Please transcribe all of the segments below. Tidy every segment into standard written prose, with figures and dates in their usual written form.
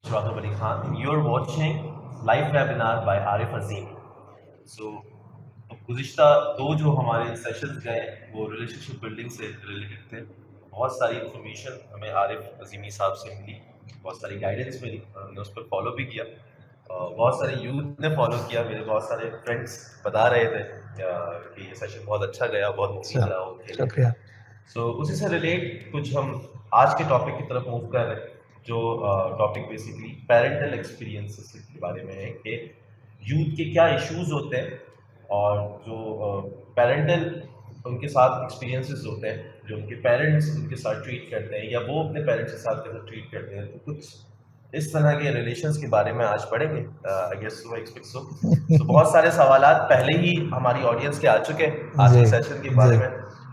Shwagam Ali Khan. You're watching live webinar by Arif Azim. So, गुज़िश्ता दो जो हमारे sessions गए वो रिलेशनशिप बिल्डिंग से रिलेटेड थे। बहुत सारी इन्फॉर्मेशन हमें आरिफ अजीमी साहब से मिली, बहुत सारी गाइडेंस मिली, हमने उस पर फॉलो भी किया। बहुत सारे यूथ ने फॉलो किया। मेरे बहुत सारे फ्रेंड्स बता रहे थे कि ये सेशन बहुत अच्छा गया, बहुत मुफीद रहा उनके लिए। शुक्रिया। सो उसी से रिलेट कुछ हम आज के टॉपिक की तरफ मूव कर रहे हैं, जो टॉपिक बेसिकली पेरेंटल एक्सपीरियंसेस के बारे में है कि यूथ के क्या इश्यूज होते हैं और जो पेरेंटल उनके साथ एक्सपीरियंसेस होते हैं, जो उनके पेरेंट्स उनके साथ ट्रीट करते हैं या वो अपने पेरेंट्स के साथ कैसे ट्रीट करते हैं। तो कुछ इस तरह के रिलेशंस के बारे में आज पढ़ेंगे। I guess so, expect so. तो बहुत सारे सवालात पहले ही हमारी ऑडियंस के आ चुके हैं आज के सेशन के बारे में,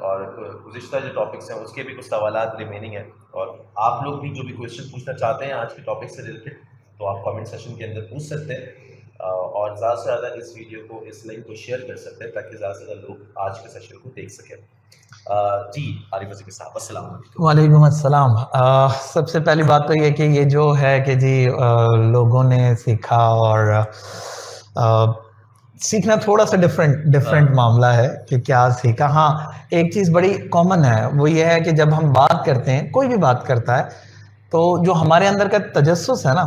और गुज़िश्ता जो टॉपिक्स हैं उसके भी कुछ सवालात रिमेनिंग हैं। और आप लोग भी जो भी क्वेश्चन पूछना चाहते हैं आज के टॉपिक से रिलेटेड, तो आप कमेंट सेशन के अंदर पूछ सकते हैं, और ज़्यादा से ज़्यादा इस वीडियो को, इस लिंक को शेयर कर सकते हैं ताकि ज़्यादा से ज़्यादा लोग आज के सेशन को देख सकें। जी आरिफ अज़ीम साहब, अस्सलाम वालेकुम। वालेकुम अस्सलाम। सबसे पहली बात तो ये कि ये जो है कि जी लोगों ने सीखा, और सीखना थोड़ा सा डिफरेंट मामला है कि क्या सीखा। हाँ, एक चीज़ बड़ी कॉमन है, वो ये है कि जब हम बात करते हैं, कोई भी बात करता है, तो जो हमारे अंदर का तजस्सुस है ना,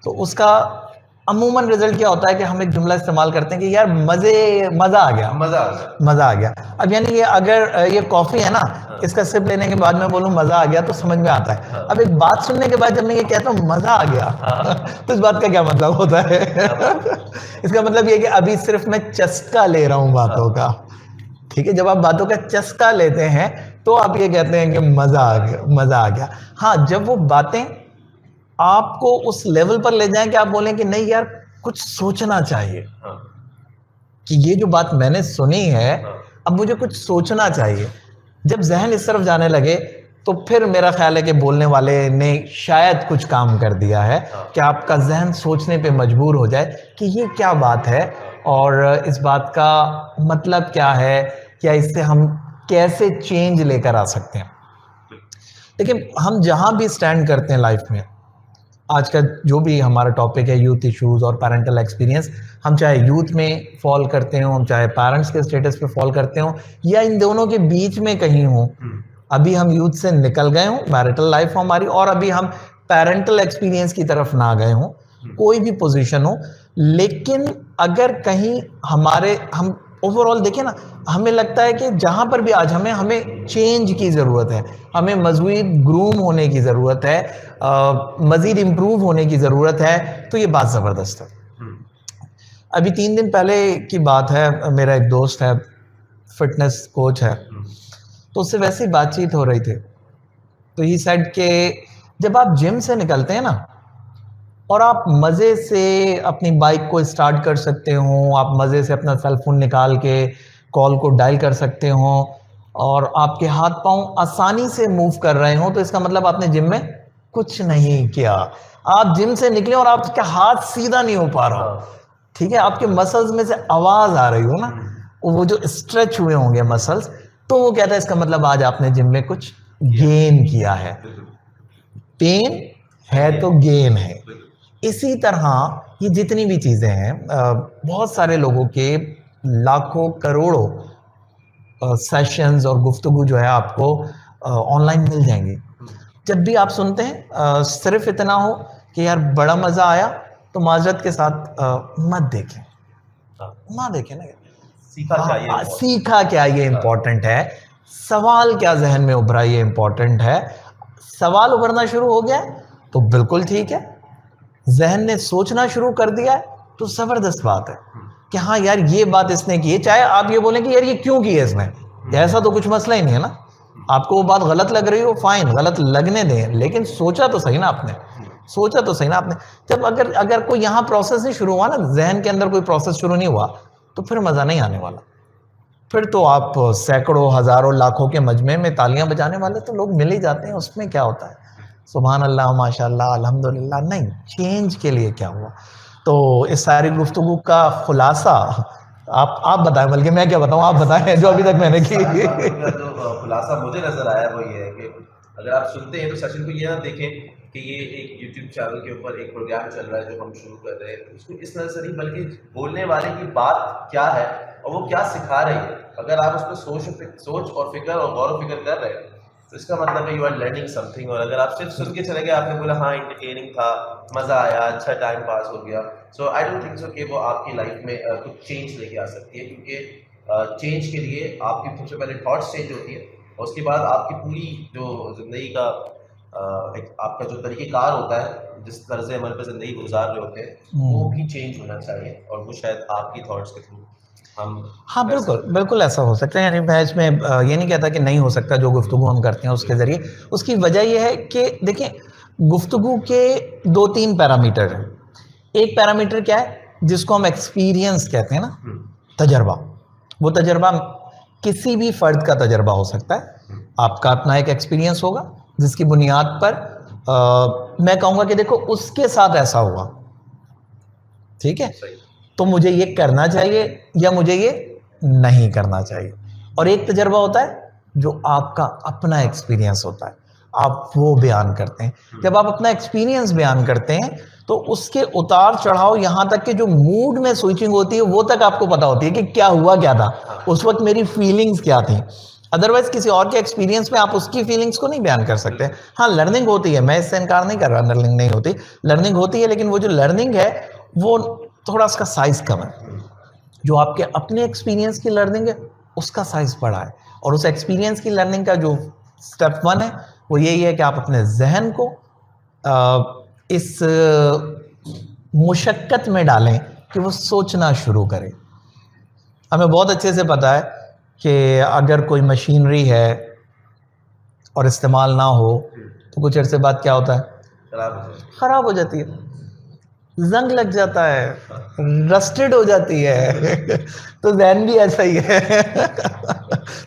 तो उसका अमूमन रिजल्ट क्या होता है कि हम एक जुमला इस्तेमाल करते हैं कि यार मज़ा आ गया, मज़ा आ गया। अब यानी कि अगर ये कॉफ़ी है ना, इसका सिप लेने के बाद मैं बोलूँ मज़ा आ गया तो समझ में आता है। अब एक बात सुनने के बाद जब मैं ये कहता हूँ मज़ा आ गया तो इस बात का क्या मतलब होता है? इसका मतलब ये कि अभी सिर्फ मैं चस्का ले रहा हूँ बातों का। ठीक है, जब आप बातों का चस्का लेते हैं तो आप ये कहते हैं कि मज़ा आ गया, मज़ा आ गया। हाँ, जब वो बातें आपको उस लेवल पर ले जाएं कि आप बोलें कि नहीं यार, कुछ सोचना चाहिए, कि ये जो बात मैंने सुनी है अब मुझे कुछ सोचना चाहिए। जब जहन इस तरफ जाने लगे तो फिर मेरा ख्याल है कि बोलने वाले ने शायद कुछ काम कर दिया है कि आपका जहन सोचने पे मजबूर हो जाए कि ये क्या बात है और इस बात का मतलब क्या है, क्या इससे हम कैसे चेंज लेकर आ सकते हैं। लेकिन हम जहाँ भी स्टैंड करते हैं लाइफ में, आज का जो भी हमारा टॉपिक है यूथ इश्यूज और पेरेंटल एक्सपीरियंस, हम चाहे यूथ में फॉल करते हो, हम चाहे पेरेंट्स के स्टेटस पे फॉल करते हो, या इन दोनों के बीच में कहीं हो, अभी हम यूथ से निकल गए हों, मैरिटल लाइफ हो हमारी, और अभी हम पेरेंटल एक्सपीरियंस की तरफ ना गए हों, कोई भी पोजीशन हो, लेकिन अगर कहीं हम ओवरऑल देखें ना, हमें लगता है कि जहाँ पर भी आज हमें चेंज की ज़रूरत है, हमें मज़ीद ग्रूम होने की ज़रूरत है, मज़ीद इम्प्रूव होने की ज़रूरत है, तो ये बात ज़बरदस्त है। अभी 3 दिन पहले की बात है, मेरा एक दोस्त है, फिटनेस कोच है, तो उससे वैसी बातचीत हो रही थी, तो ही सेड कि जब आप जिम से निकलते हैं ना और आप मज़े से अपनी बाइक को स्टार्ट कर सकते हो, आप मज़े से अपना सेल फोन निकाल के कॉल को डायल कर सकते हो और आपके हाथ पांव आसानी से मूव कर रहे हो, तो इसका मतलब आपने जिम में कुछ नहीं किया। आप जिम से निकले और आपका हाथ सीधा नहीं हो पा रहा, ठीक है, आपके मसल्स में से आवाज़ आ रही हो ना, वो जो स्ट्रेच हुए होंगे मसल्स, तो वो कहता है इसका मतलब आज आपने जिम में कुछ गेन किया है। पेन है तो गेन है। इसी तरह ये जितनी भी चीज़ें हैं, बहुत सारे लोगों के लाखों करोड़ों सेशंस और गुफ्तगू जो है आपको ऑनलाइन मिल जाएंगी। जब भी आप सुनते हैं सिर्फ इतना हो कि यार बड़ा मज़ा आया, तो माजरत के साथ मत देखें, ना देखें ना, सीखा क्या ये इम्पोर्टेंट है, सवाल क्या जहन में उभरा ये इम्पोर्टेंट है। सवाल उभरना शुरू हो गया तो बिल्कुल ठीक है, जहन ने सोचना शुरू कर दिया है तो ज़बरदस्त बात है कि हाँ यार ये बात इसने की है। चाहे आप ये बोलें कि यार ये क्यों की है इसने, ऐसा तो कुछ मसला ही नहीं है ना, आपको वो बात गलत लग रही हो, फाइन, गलत लगने दें, लेकिन सोचा तो सही ना आपने, सोचा तो सही ना आपने। जब अगर कोई यहाँ प्रोसेस नहीं शुरू हुआ ना, जहन के अंदर कोई प्रोसेस शुरू नहीं हुआ, तो फिर मज़ा नहीं आने वाला। फिर तो आप सैकड़ों हज़ारों लाखों के मजमे में तालियां बजाने वाले तो लोग मिल ही जाते हैं, उसमें क्या होता है, सुभान अल्लाह, माशाअल्लाह, अल्हम्दुलिल्लाह। नहीं, चेंज के लिए क्या हुआ। तो इस सारी गुफ्तगू का खुलासा आप बताएं, बल्कि मैं क्या बताऊं, आप बताएं जो अभी तक मैंने की। जो खुलासा मुझे नजर आया वो ये है कि अगर आप सुनते हैं तो सेशन को ये ना देखें कि ये एक यूट्यूब चैनल के ऊपर एक प्रोग्राम चल रहा है जो हम शुरू कर रहे हैं, तो उसको इस नज़र से नहीं बल्कि बोलने वाले की बात क्या है और वो क्या सिखा रही है। अगर आप उस पर सोच और फिक्र और गौर व फिक्र कर रहे हैं तो इसका मतलब है यू आर लर्निंग समथिंग। और अगर आप सिर्फ सुन के चले गए, आपने बोला हाँ इंटरटेनिंग था, मज़ा आया, अच्छा टाइम पास हो गया, सो आई डोंट थिंक सो कि वो आपकी लाइफ में कुछ चेंज लेके आ सकती है। क्योंकि चेंज के लिए आपकी सबसे पहले थॉट्स चेंज होती है और उसके बाद आपकी पूरी जो ज़िंदगी का एक आपका जो तरीक़ेकार होता है, जिस तर्ज़ अमल पे ज़िंदगी गुजार रहे होते हैं, वो भी चेंज होना चाहिए और वो शायद आपकी थॉट्स के थ्रू हम हाँ, बिल्कुल, बिल्कुल ऐसा हो सकता है। यानी मैं इसमें ये नहीं कहता कि नहीं हो सकता जो गुफ्तगू हम करते हैं उसके ज़रिए। उसकी वजह ये है कि देखिए, गुफ्तगू के 2-3 पैरामीटर हैं। एक पैरामीटर क्या है, जिसको हम एक्सपीरियंस कहते हैं ना, तजर्बा। वो तजर्बा किसी भी फ़र्द का तजर्बा हो सकता है। आपका अपना एक एक्सपीरियंस होगा जिसकी बुनियाद पर मैं कहूँगा कि देखो उसके साथ ऐसा हुआ, ठीक है, तो मुझे ये करना चाहिए या मुझे ये नहीं करना चाहिए। और एक तजर्बा होता है जो आपका अपना एक्सपीरियंस होता है, आप वो बयान करते हैं। जब आप अपना एक्सपीरियंस बयान करते हैं तो उसके उतार चढ़ाव, यहाँ तक कि जो मूड में स्विचिंग होती है वो तक आपको पता होती है कि क्या हुआ, क्या था उस वक्त, मेरी फीलिंग्स क्या थी। अदरवाइज किसी और के एक्सपीरियंस में आप उसकी फीलिंग्स को नहीं बयान कर सकते। हाँ, लर्निंग होती है, मैं इससे इनकार नहीं कर रहा, लर्निंग नहीं होती, लर्निंग होती है, लेकिन वो जो लर्निंग है वो थोड़ा उसका साइज कम है। जो आपके अपने एक्सपीरियंस की लर्निंग है उसका साइज बड़ा है। और उस एक्सपीरियंस की लर्निंग का जो स्टेप 1 है वो यही है कि आप अपने जहन को इस मुशक्कत में डालें कि वो सोचना शुरू करे। हमें बहुत अच्छे से पता है कि अगर कोई मशीनरी है और इस्तेमाल ना हो तो कुछ अरसे बाद क्या होता है, ख़राब हो जाती है, जंग लग जाता है, रस्टेड हो जाती है। तो जहन भी ऐसा ही है।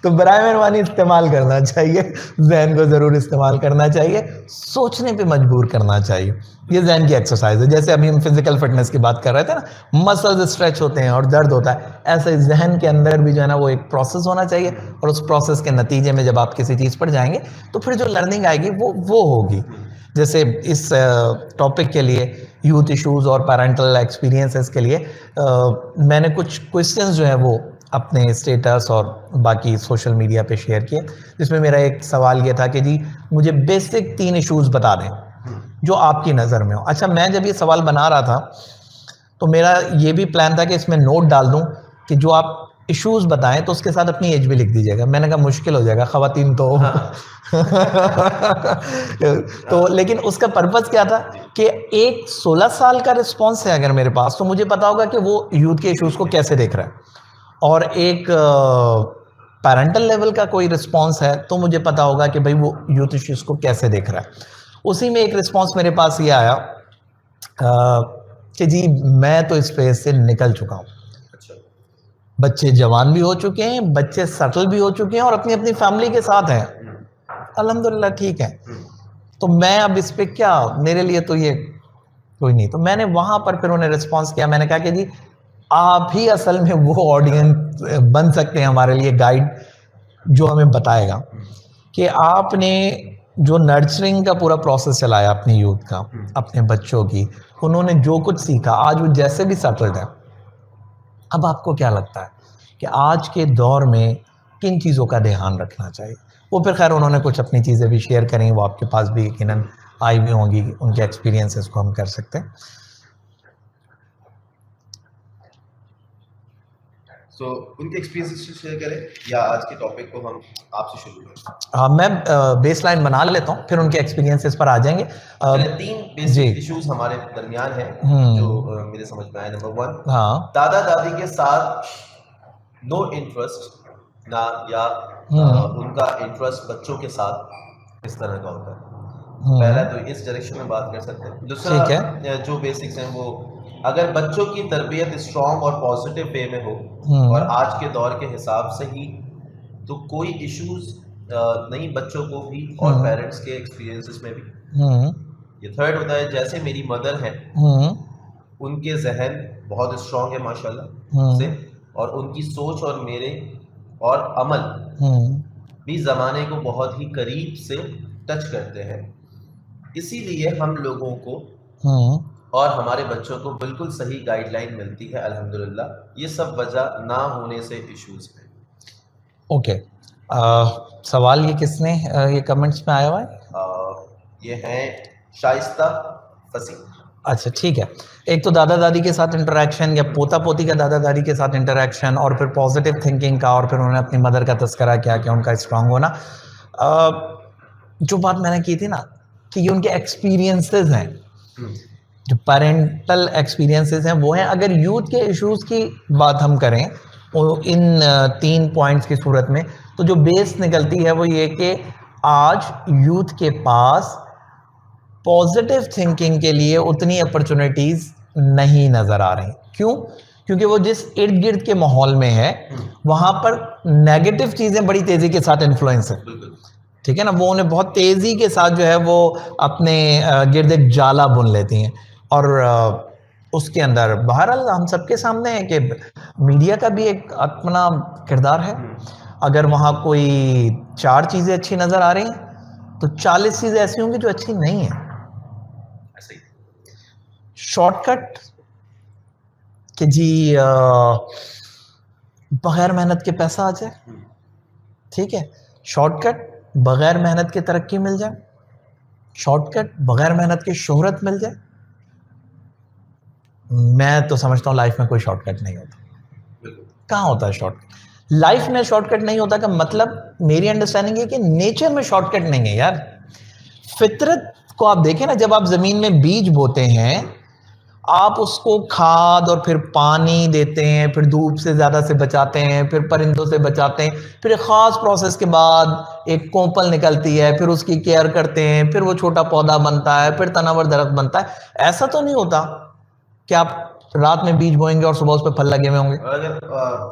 तो बराए मेहरबानी इस्तेमाल करना चाहिए, जहन को ज़रूर इस्तेमाल करना चाहिए, सोचने पे मजबूर करना चाहिए। ये जहन की एक्सरसाइज है। जैसे अभी हम फिजिकल फिटनेस की बात कर रहे थे ना, मसल्स स्ट्रेच होते हैं और दर्द होता है, ऐसे जहन के अंदर भी जो है ना वो एक प्रोसेस होना चाहिए। और उस प्रोसेस के नतीजे में जब आप किसी चीज़ पर जाएंगे तो फिर जो लर्निंग आएगी वो होगी। जैसे इस टॉपिक के लिए, यूथ इश्यूज़ और पेरेंटल एक्सपीरियंसेस के लिए, मैंने कुछ क्वेश्चंस जो है वो अपने स्टेटस और बाकी सोशल मीडिया पे शेयर किए, जिसमें मेरा एक सवाल ये था कि जी मुझे बेसिक 3 इश्यूज़ बता दें जो आपकी नज़र में हो। अच्छा, मैं जब ये सवाल बना रहा था तो मेरा ये भी प्लान था कि इसमें नोट डाल दूं कि जो आप इश्यूज़ बताएं तो उसके साथ अपनी एज भी लिख दीजिएगा। मैंने कहा मुश्किल हो जाएगा, ख़वातीन तो तो लेकिन उसका पर्पज़ क्या था कि एक 16 साल का रिस्पॉन्स है अगर मेरे पास, तो मुझे पता होगा कि वो यूथ के इश्यूज़ को कैसे देख रहा है। और एक पैरेंटल लेवल का कोई रिस्पॉन्स है तो मुझे पता होगा कि भाई वो यूथ इश्यूज़ को कैसे देख रहा है। उसी में एक रिस्पॉन्स मेरे पास ये आया कि जी मैं तो इस फेज से निकल चुका हूँ। बच्चे जवान भी हो चुके हैं, बच्चे सेटल भी हो चुके हैं और अपनी अपनी फैमिली के साथ हैं, अल्हम्दुलिल्लाह ठीक है। तो मैं अब इस पे क्या, मेरे लिए तो ये कोई नहीं। तो मैंने वहाँ पर फिर उन्हें रिस्पॉन्स किया, मैंने कहा कि जी आप ही असल में वो ऑडियंस बन सकते हैं हमारे लिए, गाइड जो हमें बताएगा कि आपने जो नर्चरिंग का पूरा प्रोसेस चलाया अपनी यूथ का, अपने बच्चों की, उन्होंने जो कुछ सीखा, आज वो जैसे भी सेटल्ड है, अब आपको क्या लगता है कि आज के दौर में किन चीज़ों का ध्यान रखना चाहिए। वो फिर खैर उन्होंने कुछ अपनी चीज़ें भी शेयर करें, वो आपके पास भी यकीनन आई भी होंगी, उनके एक्सपीरियंसेस को हम कर सकते हैं। तो उनके एक्सपीरियंसेस शेयर करें या आज के टॉपिक को हम आपसे शुरू करें? मैं बेसलाइन बना लेता हूँ, फिर उनके एक्सपीरियंसेस पर आ जाएंगे। 3 बेसिक इश्यूज हमारे दरमियान हैं जो मेरे समझ में आए। नंबर 1, हाँ, दादा दादी के साथ नो इंटरेस्ट ना, या उनका इंटरेस्ट बच्चों के साथ इस तरह का होता है। पहला तो इस डायरेक्शन में बात कर सकते हैं। दूसरा जो बेसिक्स हैं वो, अगर बच्चों की तरबियत स्ट्रॉन्ग और पॉजिटिव वे में हो और आज के दौर के हिसाब से ही, तो कोई इश्यूज नहीं बच्चों को भी और पेरेंट्स के एक्सपीरियंसेस में भी। ये थर्ड होता है, जैसे मेरी मदर है, उनके जहन बहुत स्ट्रॉन्ग है माशाल्लाह से, और उनकी सोच और मेरे और अमल भी ज़माने को बहुत ही करीब से टच करते हैं, इसीलिए हम लोगों को और हमारे बच्चों को बिल्कुल सही गाइडलाइन मिलती है अल्हम्दुलिल्लाह। ये सब वजह ना होने से इश्यूज हैं। ओके, सवाल ये किसने ये कमेंट्स में आया हुआ है? ये हैं शाइस्ता फसीह। अच्छा ठीक है, एक तो दादा दादी के साथ इंटरेक्शन या पोता पोती का दादा दादी के साथ इंटरेक्शन, और फिर पॉजिटिव थिंकिंग का, और फिर उन्होंने अपनी मदर का तस्करा किया कि उनका स्ट्रांग होना। जो बात मैंने की थी ना कि ये उनके एक्सपीरियंसेस हैं, जो पेरेंटल एक्सपीरियंसेस हैं वो हैं। अगर यूथ के इश्यूज की बात हम करें इन 3 पॉइंट्स की सूरत में, तो जो बेस निकलती है वो ये कि आज यूथ के पास पॉजिटिव थिंकिंग के लिए उतनी अपॉर्चुनिटीज नहीं नजर आ रही। क्यों? क्योंकि वो जिस इर्द गिर्द के माहौल में है वहां पर नेगेटिव चीजें बड़ी तेजी के साथ इन्फ्लुएंस है, ठीक है ना। वो उन्हें बहुत तेजी के साथ जो है वो अपने गिर्द एक जाला बुन लेती हैं, और उसके अंदर बहरहाल हम सबके सामने है कि मीडिया का भी एक अपना किरदार है। अगर वहाँ कोई 4 चीज़ें अच्छी नज़र आ रही हैं तो 40 चीज़ें ऐसी होंगी जो अच्छी नहीं है। शॉर्टकट कि जी बगैर मेहनत के पैसा आ जाए, ठीक है। शॉर्टकट बगैर मेहनत के तरक्की मिल जाए, शॉर्टकट बगैर मेहनत की शोहरत मिल जाए। मैं तो समझता हूँ लाइफ में कोई शॉर्टकट नहीं होता। कहाँ होता है शॉर्टकट? लाइफ में शॉर्टकट नहीं होता का मतलब मेरी अंडरस्टैंडिंग है कि नेचर में शॉर्टकट नहीं है यार। फितरत को आप देखें ना, जब आप जमीन में बीज बोते हैं आप उसको खाद और फिर पानी देते हैं, फिर धूप से ज़्यादा से बचाते हैं, फिर परिंदों से बचाते हैं, फिर एक ख़ास प्रोसेस के बाद एक कोंपल निकलती है, फिर उसकी केयर करते हैं, फिर वो छोटा पौधा बनता है, फिर तनावर दरख्त बनता है। ऐसा तो नहीं होता कि आप रात में बीज बोएंगे और सुबह उस पर फल लगे हुए होंगे। अगर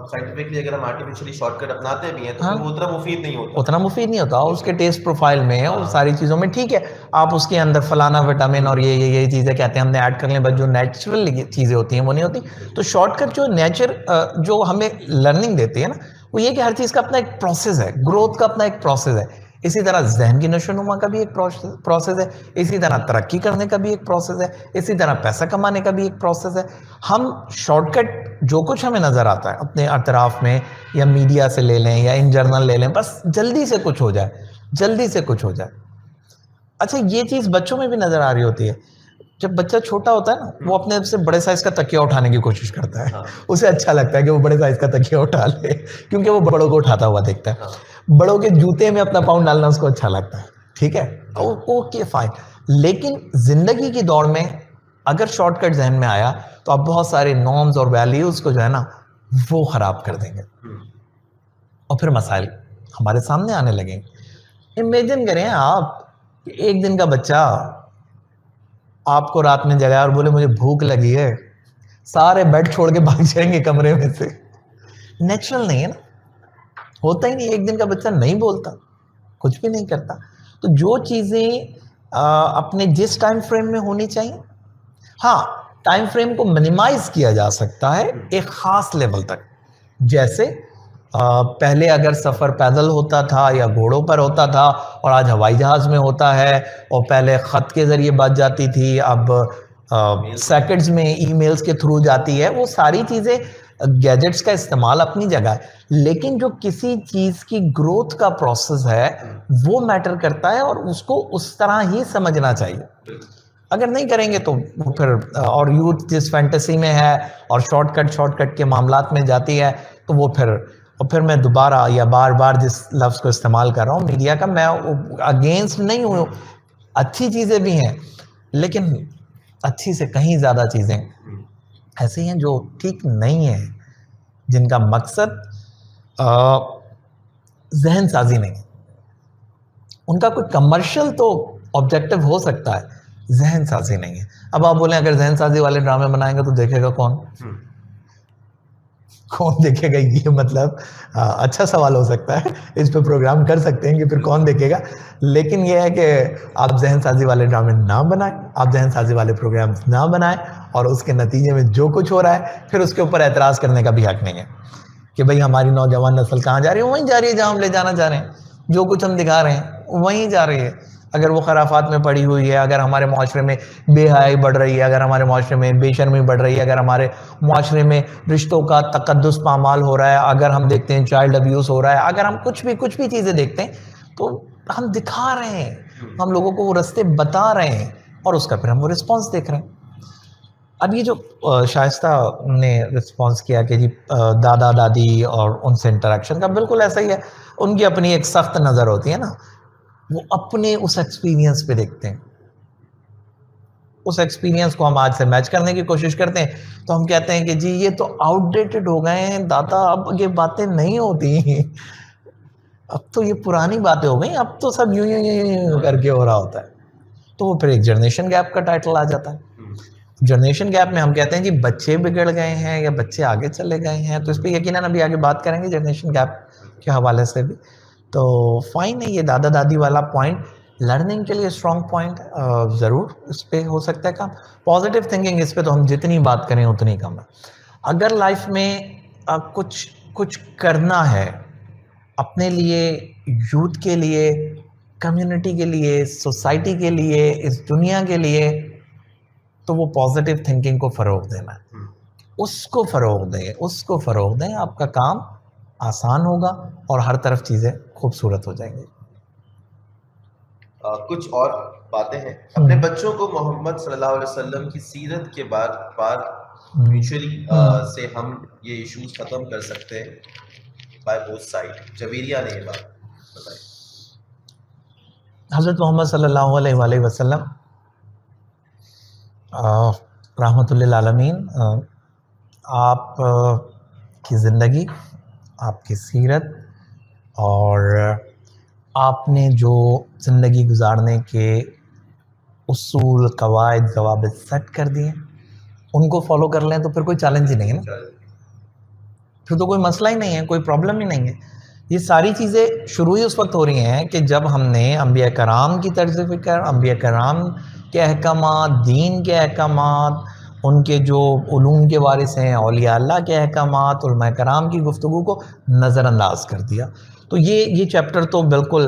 साइंटिफिकली अगर हम आर्टिफिशियली शॉर्टकट अपनाते भी हैं तो वो उतना मुफीद नहीं होता, उतना मुफीद नहीं होता। उसके टेस्ट प्रोफाइल में और सारी चीज़ों में ठीक है, आप उसके अंदर फलाना विटामिन और ये चीज़ें कहते हैं हमने ऐड कर लें, बस जो नेचुरल चीज़ें होती हैं वो नहीं होती। तो शॉर्टकट जो नेचर जो हमें लर्निंग देती है ना, वो ये कि हर चीज़ का अपना एक प्रोसेस है, ग्रोथ का अपना एक प्रोसेस है। इसी तरह जहन की नशोनुमा का भी एक प्रोसेस है, इसी तरह तरक्की करने का भी एक प्रोसेस है, इसी तरह पैसा कमाने का भी एक प्रोसेस है। हम शॉर्टकट जो कुछ हमें नज़र आता है अपने अतराफ में, या मीडिया से ले लें या इन जर्नल ले लें, बस जल्दी से कुछ हो जाए, जल्दी से कुछ हो जाए। अच्छा, ये चीज़ बच्चों में भी नज़र आ रही होती है। जब बच्चा छोटा होता है ना, वो अपने से बड़े साइज का तकिया उठाने की कोशिश करता है। उसे अच्छा लगता है कि वो बड़े साइज का तकिया उठा ले, क्योंकि वो बड़ों को उठाता हुआ देखता है। बड़ों के जूते में अपना पाँव डालना उसको अच्छा लगता है, ठीक है, ओके फाइन। लेकिन जिंदगी की दौड़ में अगर शॉर्टकट जहन में आया तो आप बहुत सारे नॉर्म्स और वैल्यूज को जो है ना वो खराब कर देंगे, और फिर मसाइल हमारे सामने आने लगेंगे। इमेजिन करें आप, एक दिन का बच्चा आपको रात में जगाया और बोले मुझे भूख लगी है, सारे बेड छोड़ के भाग जाएंगे कमरे में से। नेचुरल नहीं है ना, होता ही नहीं। एक दिन का बच्चा नहीं बोलता, कुछ भी नहीं करता। तो जो चीज़ें अपने जिस टाइम फ्रेम में होनी चाहिए, हाँ, टाइम फ्रेम को मिनिमाइज किया जा सकता है एक ख़ास लेवल तक। जैसे पहले अगर सफ़र पैदल होता था या घोड़ों पर होता था, और आज हवाई जहाज़ में होता है, और पहले ख़त के ज़रिए बात जाती थी, अब सेकंड्स में ईमेल्स के थ्रू जाती है। वो सारी चीज़ें, गैजेट्स का इस्तेमाल अपनी जगह है, लेकिन जो किसी चीज़ की ग्रोथ का प्रोसेस है वो मैटर करता है, और उसको उस तरह ही समझना चाहिए। अगर नहीं करेंगे तो वो फिर, और यूथ जिस फैंटेसी में है और शॉर्टकट के मामलात में जाती है, तो वो फिर मैं दोबारा या बार बार जिस लफ्ज़ को इस्तेमाल कर रहा हूँ मीडिया का, मैं अगेंस्ट नहीं हूँ। अच्छी चीज़ें भी हैं, लेकिन अच्छी से कहीं ज़्यादा चीज़ें ऐसी हैं जो ठीक नहीं है, जिनका मकसद जहन साजी नहीं है। उनका कोई कमर्शियल तो ऑब्जेक्टिव हो सकता है, जहन साजी नहीं है। अब आप बोलें अगर जहन साजी वाले ड्रामे बनाएंगे तो देखेगा कौन? कौन देखेगा? ये मतलब अच्छा सवाल हो सकता है, इस पे प्रोग्राम कर सकते हैं कि फिर कौन देखेगा। लेकिन ये है कि आप जहन साजी वाले ड्रामे ना बनाएं, आप जहन साजी वाले प्रोग्राम ना बनाएं, और उसके नतीजे में जो कुछ हो रहा है फिर उसके ऊपर एतराज़ करने का भी हक नहीं है कि भाई हमारी नौजवान नस्ल कहाँ जा रही है। वहीं जा रही है जहाँ हम ले जाना चाह रहे हैं, जो कुछ हम दिखा रहे हैं वहीं जा रही है। अगर वो खराफात में पड़ी हुई है, अगर हमारे माशरे में बेहयाई बढ़ रही है, अगर हमारे माशरे में बेशर्मी बढ़ रही है, अगर हमारे माशरे में रिश्तों का तकद्दुस पामाल हो रहा है, अगर हम देखते हैं चाइल्ड अब्यूज़ हो रहा है, अगर हम कुछ भी चीज़ें देखते हैं तो हम दिखा रहे हैं, हम लोगों को वो रास्ते बता रहे हैं और उसका फिर हम वो रिस्पॉन्स देख रहे हैं। अब ये जो शाइस्ता ने रिस्पॉन्स किया कि जी दादा दादी और उनसे इंटरेक्शन का, बिल्कुल ऐसा ही है। उनकी अपनी एक सख्त नज़र होती है ना, वो अपने उस एक्सपीरियंस पे देखते हैं, उस एक्सपीरियंस को हम आज से मैच करने की कोशिश करते हैं तो हम कहते हैं कि जी ये तो आउटडेटेड हो गए हैं दादा, अब ये बातें नहीं होती, अब तो ये पुरानी बातें हो गई, अब तो सब यूं यूं यूं यूं करके हो रहा होता है। तो वो फिर एक जनरेशन गैप का टाइटल आ जाता है। जनरेशन गैप में हम कहते हैं जी बच्चे बिगड़ गए हैं या बच्चे आगे चले गए हैं, तो इस पर यकीनन अभी आगे बात करेंगे जनरेशन गैप के हवाले से भी। तो फाइन है ये दादा दादी वाला पॉइंट, लर्निंग के लिए स्ट्रॉन्ग पॉइंट, ज़रूर इस पर हो सकता है काम। पॉजिटिव थिंकिंग, इस पर तो हम जितनी बात करें उतनी कम है। अगर लाइफ में कुछ करना है अपने लिए, यूथ के लिए, कम्युनिटी के लिए, सोसाइटी के लिए, इस दुनिया के लिए, तो वो पॉजिटिव थिंकिंग को फ़रोग देना है, उसको फ़रोग दें, आपका काम आसान होगा और हर तरफ चीज़ें खूबसूरत हो जाएंगी। कुछ और बातें हैं। अपने बच्चों को मोहम्मद सल्लल्लाहु अलैहि वसल्लम की सीरत के बार म्यूचुअली से हम ये इश्यूज ख़त्म कर सकते हैं बाय बोथ साइड। जवेरिया ने ये बात बताई। हज़रत मोहम्मद सल्लल्लाहु अलैहि वसल्लम रहमतुल्लिल आलमीन, आप की ज़िंदगी, आपकी सीरत और आपने जो ज़िंदगी गुजारने के उसूल, कवायद, ज़वाबित सेट कर दिए, उनको फॉलो कर लें तो फिर कोई चैलेंज ही नहीं है ना, फिर तो कोई मसला ही नहीं है, कोई प्रॉब्लम ही नहीं है। ये सारी चीज़ें शुरू ही उस वक्त हो रही हैं कि जब हमने अंबिया कराम की तर्ज़ फ़िक्र, अंबिया कराम के अहकामात, दीन के अहकामात, उनके जो उलूम के वारिस हैं औलिया अल्लाह के अहकामात, उलमा कराम की गुफ्तगू को नज़रअंदाज कर दिया। तो ये चैप्टर तो बिल्कुल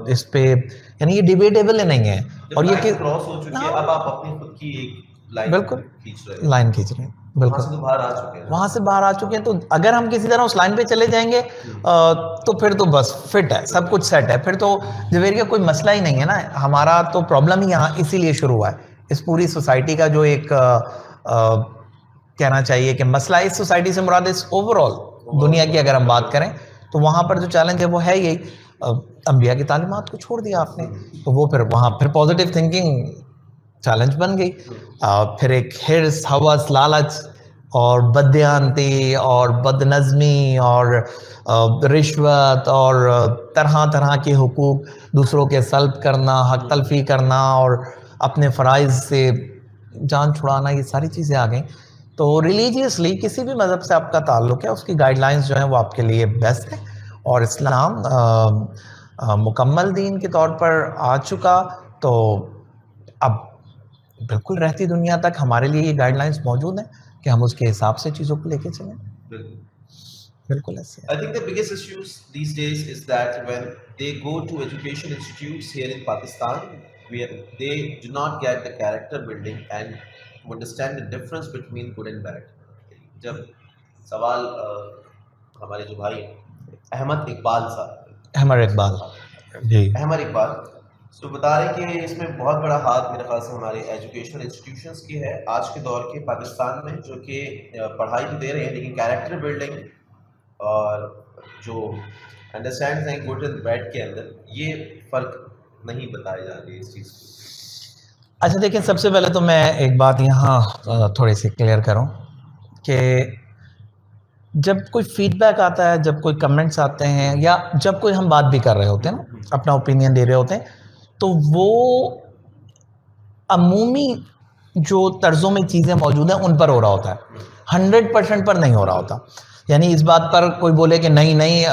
इस पे यानी ये डिबेटेबल ही नहीं है। और ये कि क्रॉस हो चुकी है, अब आप अपनी खुद की एक बिल्कुल खींच रहे हैं, लाइन खींच रहे हैं, बिल्कुल वहाँ से तो बाहर आ चुके हैं, वहाँ से बाहर आ चुके हैं। तो अगर हम किसी तरह उस लाइन पे चले जाएंगे तो फिर तो बस फिट है, सब कुछ सेट है, फिर तो जवेरिया कोई मसला ही नहीं है ना। हमारा तो प्रॉब्लम ही यहाँ इसीलिए शुरू हुआ है। इस पूरी सोसाइटी का जो एक कहना चाहिए कि मसला, इस सोसाइटी से मुराद इस ओवरऑल दुनिया की अगर हम बात करें तो वहाँ पर जो चैलेंज है वो है यही, अंबिया की तालीमात को छोड़ दिया आपने, तो वो फिर वहाँ फिर पॉजिटिव थिंकिंग चैलेंज बन गई। फिर एक हिर्स, हवस, लालच और बदयानती और बदनज़मी और रिश्वत और तरह तरह के हुकूक दूसरों के सल्ब करना, हक तलफी करना और अपने फ़राइज़ से जान छुड़ाना, ये सारी चीज़ें आ गई। तो रिलीजियसली किसी भी मज़हब से आपका ताल्लुक़ है, उसकी गाइडलाइंस जो हैं वो आपके लिए बेस्ट है। और इस्लाम मुकम्मल दीन के तौर पर आ चुका, तो अब बिल्कुल रहती दुनिया तक हमारे लिए ये गाइडलाइंस मौजूद हैं कि हम उसके हिसाब से चीज़ों को लेके चलें। बिल्कुल ऐसे है। I think the biggest issues these days is that when they go to education institutes here in Pakistan, where they do not get the character building and to understand the difference between good and bad. जब सवाल हमारे जो भाई अहमद इकबाल साहब, अहमद इकबाल तो बता रहे कि इसमें बहुत बड़ा हाथ मेरे ख्याल से हमारे एजुकेशनल इंस्टीट्यूशंस की है आज के दौर के पाकिस्तान में, जो कि पढ़ाई तो दे रहे हैं लेकिन कैरेक्टर बिल्डिंग और जो अंडरस्टैंड हैं गुड एंड बैड के अंदर ये फ़र्क नहीं बताए जा रहे इस चीज़ को। अच्छा देखिए, सबसे पहले तो मैं एक बात यहाँ थोड़ी सी क्लियर करूँ कि जब कोई फीडबैक आता है, जब कोई कमेंट्स आते हैं या जब कोई हम बात भी कर रहे होते हैं ना, अपना ओपिनियन दे रहे होते हैं, तो वो अमूमी जो तर्ज़ों में चीज़ें मौजूद हैं उन पर हो रहा होता है, 100% पर नहीं हो रहा होता। यानी इस बात पर कोई बोले कि नहीं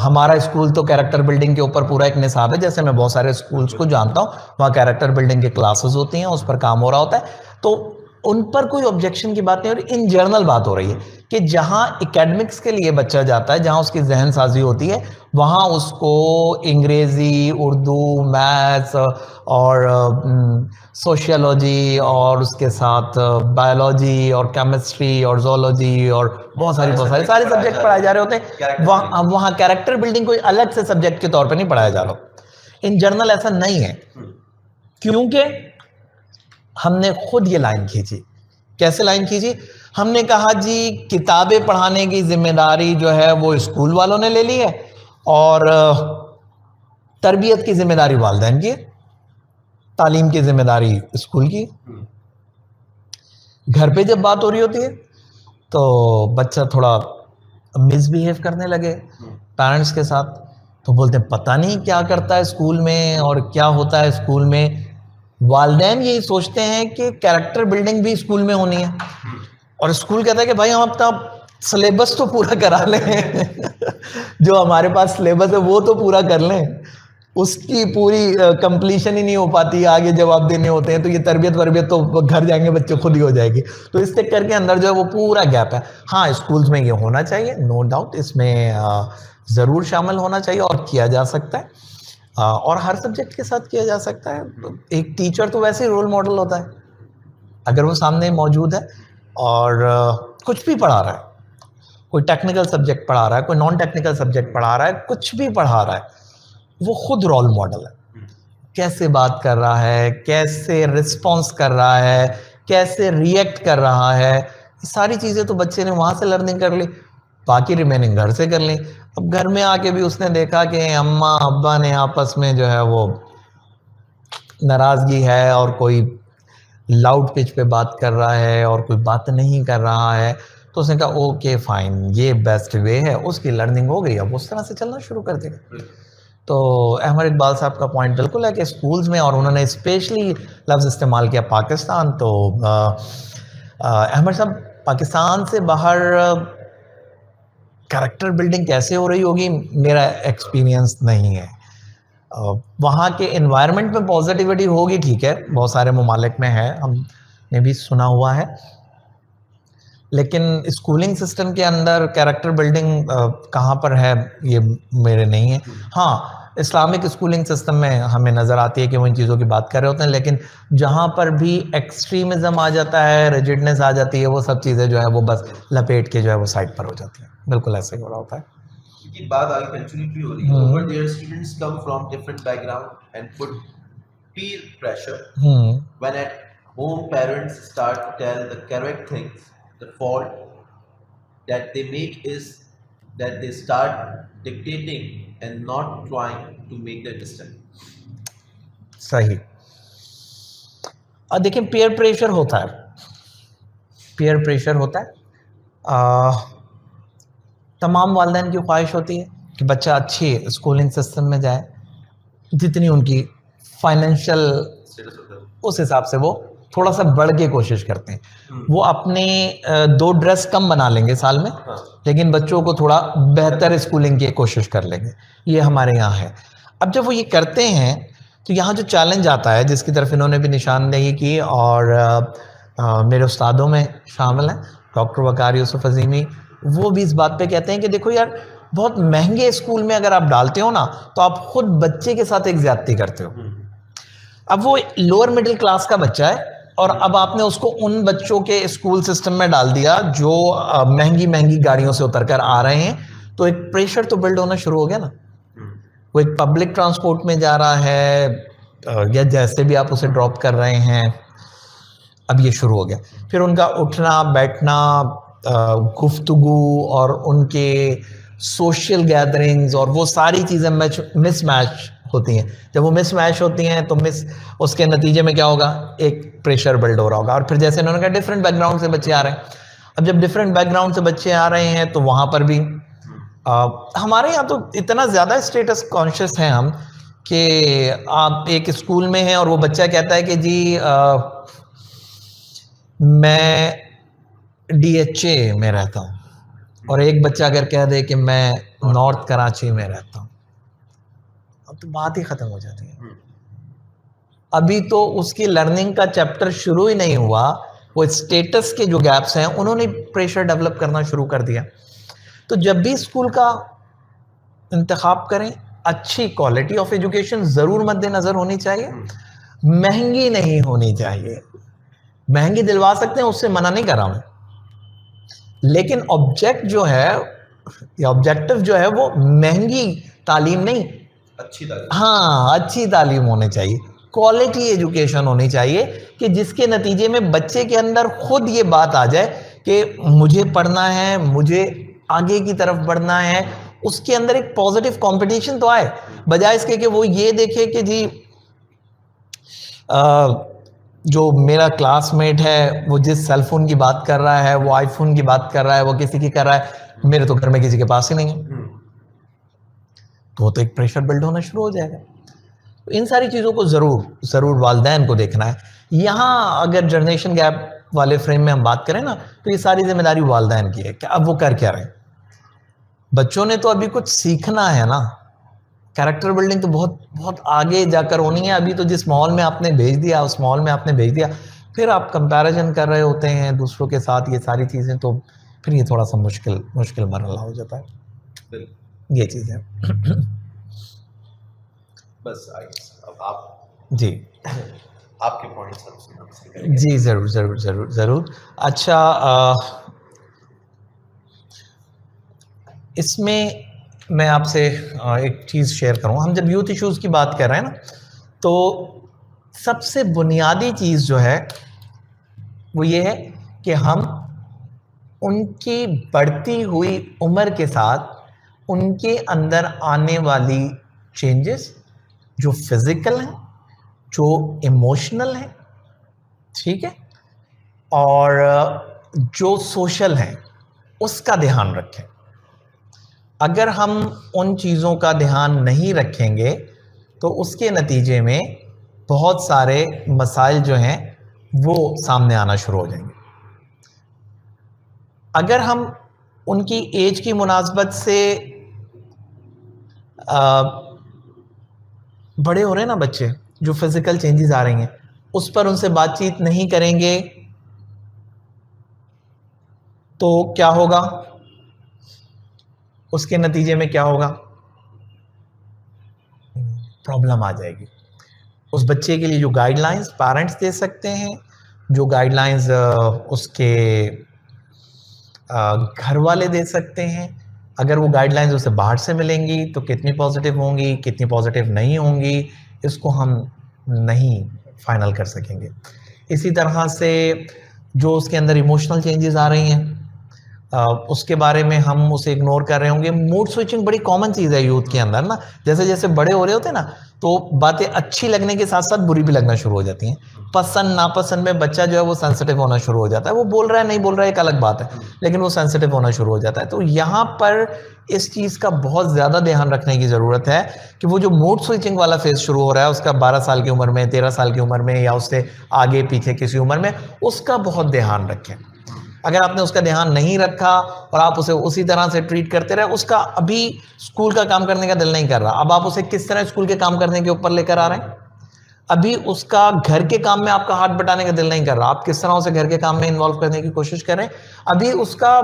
हमारा स्कूल तो कैरेक्टर बिल्डिंग के ऊपर पूरा एक निसाब है, जैसे मैं बहुत सारे स्कूल्स को जानता हूँ, वहाँ कैरेक्टर बिल्डिंग के क्लासेस होती हैं, उस पर काम हो रहा होता है, तो उन पर कोई ऑब्जेक्शन की बात नहीं हो रही। इन जनरल बात हो रही है कि जहाँ एकेडमिक्स के लिए बच्चा जाता है, जहाँ उसकी जहन साजी होती है, वहाँ उसको अंग्रेज़ी, उर्दू, मैथ्स और सोशियोलॉजी और उसके साथ बायोलॉजी और केमिस्ट्री और जोलॉजी और बहुत सारे सब्जेक्ट पढ़ाए जा रहे होते हैं। वहाँ कैरेक्टर बिल्डिंग कोई अलग से सब्जेक्ट के तौर पे नहीं पढ़ाया जा रहा। इन जनरल ऐसा नहीं है, क्योंकि हमने खुद ये लाइन खींची। कैसे लाइन खींची? हमने कहा जी किताबें पढ़ाने की जिम्मेदारी जो है वो स्कूल वालों ने ले ली है और तरबियत की जिम्मेदारी वालिदैन की है, तालीम की जिम्मेदारी स्कूल की। घर पे जब बात हो रही होती है तो बच्चा थोड़ा मिसबिहेव करने लगे पेरेंट्स के साथ, तो बोलते हैं पता नहीं क्या करता है स्कूल में और क्या होता है स्कूल में। वालिदैन यही सोचते हैं कि कैरेक्टर बिल्डिंग भी स्कूल में होनी है, और स्कूल कहता है कि भाई हम अपना सिलेबस तो पूरा करा लें जो हमारे पास सिलेबस है वो तो पूरा कर लें, उसकी पूरी कंप्लीशन ही नहीं हो पाती, आगे जवाब देने होते हैं, तो ये तरबियत वरबियत तो घर जाएंगे बच्चे खुद ही हो जाएगी। तो इस चक्कर के अंदर जो है वो पूरा गैप है। हाँ, स्कूल्स में ये होना चाहिए, नो डाउट, इसमें ज़रूर शामिल होना चाहिए और किया जा सकता है, और हर सब्जेक्ट के साथ किया जा सकता है। एक टीचर तो वैसे ही रोल मॉडल होता है, अगर वो सामने मौजूद है और कुछ भी पढ़ा रहा है, कोई टेक्निकल सब्जेक्ट पढ़ा रहा है, कोई नॉन टेक्निकल सब्जेक्ट पढ़ा रहा है, कुछ भी पढ़ा रहा है, वो खुद रोल मॉडल है। कैसे बात कर रहा है, कैसे रिस्पॉन्स कर रहा है, कैसे रिएक्ट कर रहा है, ये सारी चीज़ें तो बच्चे ने वहाँ से लर्निंग कर ली, बाकी रिमेनिंग घर से कर ली। अब घर में आके भी उसने देखा कि अम्मा अब्बा ने आपस में जो है वो नाराज़गी है और कोई लाउड पिच पे बात कर रहा है और कोई बात नहीं कर रहा है, तो उसने कहा ओके फाइन, ये बेस्ट वे है, उसकी लर्निंग हो गई, अब उस तरह से चलना शुरू कर देगा। तो अहमद इकबाल साहब का पॉइंट बिल्कुल है कि स्कूल्स में, और उन्होंने स्पेशली लफ्ज़ इस्तेमाल किया पाकिस्तान, तो अहमद साहब पाकिस्तान से बाहर कैरेक्टर बिल्डिंग कैसे हो रही होगी मेरा एक्सपीरियंस नहीं है। वहाँ के एनवायरनमेंट में पॉजिटिविटी होगी, ठीक है, बहुत सारे ममालिक में है, हमने भी सुना हुआ है, लेकिन स्कूलिंग सिस्टम के अंदर कैरेक्टर बिल्डिंग कहाँ पर है ये मेरे नहीं है। हाँ, इस्लामिक स्कूलिंग सिस्टम में हमें नज़र आती है कि वो इन चीज़ों की बात कर रहे होते हैं, लेकिन जहाँ पर भी एक्सट्रीमिज़म आ जाता है, रिजिडनेस आ जाती है, वो सब चीज़ें जो है वो बस लपेट के जो है वो साइड पर हो जाती है। बिल्कुल ऐसे ही हो रहा होता है। की बात आगे कंटिन्यू हो रही है, but their students come from different background and put peer pressure when at home parents start to tell the correct things. The fault that they make is that they start dictating and not trying to make the understand. सही। और देखिए peer pressure होता है, peer pressure होता है। तमाम वालिदैन की ख्वाहिश होती है कि बच्चा अच्छी स्कूलिंग सिस्टम में जाए, जितनी उनकी फाइनेंशियल उस हिसाब से वो थोड़ा सा बढ़ के कोशिश करते हैं। वो अपने 2 ड्रेस कम बना लेंगे साल में, लेकिन बच्चों को थोड़ा बेहतर स्कूलिंग की कोशिश कर लेंगे, ये हमारे यहाँ है। अब जब वो ये करते हैं तो यहाँ जो चैलेंज आता है, जिसकी तरफ इन्होंने भी निशानदेही की और मेरे उस्तादों में शामिल हैं डॉक्टर वकार यूसुफ अजीमी, वो भी इस बात पे कहते हैं कि देखो यार, बहुत महंगे स्कूल में अगर आप डालते हो ना, तो आप खुद बच्चे के साथ एक ज्यादती करते हो। अब वो लोअर मिडिल क्लास का बच्चा है और अब आपने उसको उन बच्चों के स्कूल सिस्टम में डाल दिया जो महंगी महंगी गाड़ियों से उतर कर आ रहे हैं, तो एक प्रेशर तो बिल्ड होना शुरू हो गया ना। वो एक पब्लिक ट्रांसपोर्ट में जा रहा है या जैसे भी आप उसे ड्रॉप कर रहे हैं, अब ये शुरू हो गया। फिर उनका उठना बैठना, गुफ्तगू और उनके सोशल गैदरिंग्स और वो सारी चीज़ें मिसमैच होती हैं। जब वो मिसमैच होती हैं तो उसके नतीजे में क्या होगा, एक प्रेशर बिल्ड हो रहा होगा। और फिर जैसे इन्होंने कहा डिफरेंट बैकग्राउंड से बच्चे आ रहे हैं, अब जब डिफरेंट बैकग्राउंड से बच्चे आ रहे हैं तो वहाँ पर भी हमारे यहाँ तो इतना ज़्यादा स्टेटस कॉन्शियस हैं हम कि आप एक स्कूल में हैं और वो बच्चा कहता है कि जी मैं DHA में रहता हूँ, और एक बच्चा अगर कह दे कि मैं नॉर्थ कराची में रहता हूँ, अब तो बात ही ख़त्म हो जाती है। अभी तो उसकी लर्निंग का चैप्टर शुरू ही नहीं हुआ वो स्टेटस के जो गैप्स हैं उन्होंने प्रेशर डेवलप करना शुरू कर दिया। तो जब भी स्कूल का इंतखाब करें, अच्छी क्वालिटी ऑफ एजुकेशन ज़रूर मद्देनज़र होनी चाहिए, महंगी नहीं होनी चाहिए। महंगी दिलवा सकते हैं, उससे मना नहीं कर रहा मैं, लेकिन ऑब्जेक्ट जो है या ऑब्जेक्टिव जो है वो महंगी तालीम नहीं, अच्छी तालीम, हाँ अच्छी तालीम होनी चाहिए, क्वालिटी एजुकेशन होनी चाहिए कि जिसके नतीजे में बच्चे के अंदर खुद ये बात आ जाए कि मुझे पढ़ना है, मुझे आगे की तरफ बढ़ना है, उसके अंदर एक पॉजिटिव कंपटीशन तो आए, बजाय इसके कि वो ये देखे कि जी जो मेरा क्लासमेट है वो जिस सेलफोन की बात कर रहा है, वो आईफोन की बात कर रहा है, वो किसी की कर रहा है, मेरे तो घर में किसी के पास ही नहीं है, तो वो तो एक प्रेशर बिल्ड होना शुरू हो जाएगा। तो इन सारी चीज़ों को ज़रूर वालिदैन को देखना है। यहाँ अगर जनरेशन गैप वाले फ्रेम में हम बात करें ना, तो ये सारी जिम्मेदारी वालिदैन की है कि अब वो कर क्या रहे हैं। बच्चों ने तो अभी कुछ सीखना है ना, कैरेक्टर बिल्डिंग तो बहुत बहुत आगे जाकर होनी है। अभी तो जिस माहौल में आपने भेज दिया उस माहौल में आपने भेज दिया, फिर आप कंपैरिजन कर रहे होते हैं दूसरों के साथ, ये सारी चीज़ें, तो फिर ये थोड़ा सा मुश्किल मरहला हो जाता है। ये चीज़ है। बस अब आप जी आपके पॉइंट्स हम सुना। जी ज़रूर। अच्छा, इसमें मैं आपसे एक चीज़ शेयर करूँ। हम जब यूथ इश्यूज़ की बात कर रहे हैं ना, तो सबसे बुनियादी चीज़ जो है वो ये है कि हम उनकी बढ़ती हुई उम्र के साथ उनके अंदर आने वाली चेंजेस, जो फिज़िकल हैं, जो इमोशनल हैं, ठीक है, और जो सोशल हैं, उसका ध्यान रखें। अगर हम उन चीज़ों का ध्यान नहीं रखेंगे तो उसके नतीजे में बहुत सारे मसाइल जो हैं वो सामने आना शुरू हो जाएंगे। अगर हम उनकी एज की मुनासबत से बड़े हो रहे हैं ना बच्चे, जो फिज़िकल चेंजेस आ रही हैं, उस पर उनसे बातचीत नहीं करेंगे तो क्या होगा, उसके नतीजे में क्या होगा, प्रॉब्लम आ जाएगी। उस बच्चे के लिए जो गाइडलाइंस पेरेंट्स दे सकते हैं, जो गाइडलाइंस उसके घर वाले दे सकते हैं, अगर वो गाइडलाइंस उसे बाहर से मिलेंगी तो कितनी पॉजिटिव होंगी, कितनी पॉजिटिव नहीं होंगी, इसको हम नहीं फाइनल कर सकेंगे। इसी तरह से जो उसके अंदर इमोशनल चेंजेस आ रही हैं, उसके बारे में हम उसे इग्नोर कर रहे होंगे। मूड स्विचिंग बड़ी कॉमन चीज़ है यूथ के अंदर ना, जैसे जैसे बड़े हो रहे होते हैं ना, तो बातें अच्छी लगने के साथ साथ बुरी भी लगना शुरू हो जाती हैं। पसंद नापसंद में बच्चा जो है वो सेंसिटिव होना शुरू हो जाता है। वो बोल रहा है नहीं बोल रहा है एक अलग बात है, लेकिन वो सेंसिटिव होना शुरू हो जाता है। तो यहाँ पर इस चीज़ का बहुत ज़्यादा ध्यान रखने की ज़रूरत है कि वो जो मूड स्विचिंग वाला फेज शुरू हो रहा है उसका 12 साल की उम्र में, 13 साल की उम्र में, या उससे आगे पीछे किसी उम्र में, उसका बहुत ध्यान रखें। अगर आपने उसका ध्यान नहीं रखा और आप उसे उसी तरह से ट्रीट करते रहे, उसका अभी स्कूल का काम करने का दिल नहीं कर रहा, अब आप उसे किस तरह स्कूल के काम करने के ऊपर लेकर आ रहे हैं, अभी उसका घर के काम में आपका हाथ बटाने का दिल नहीं कर रहा, आप किस तरह उसे घर के काम में इन्वॉल्व करने की कोशिश करें, अभी उसका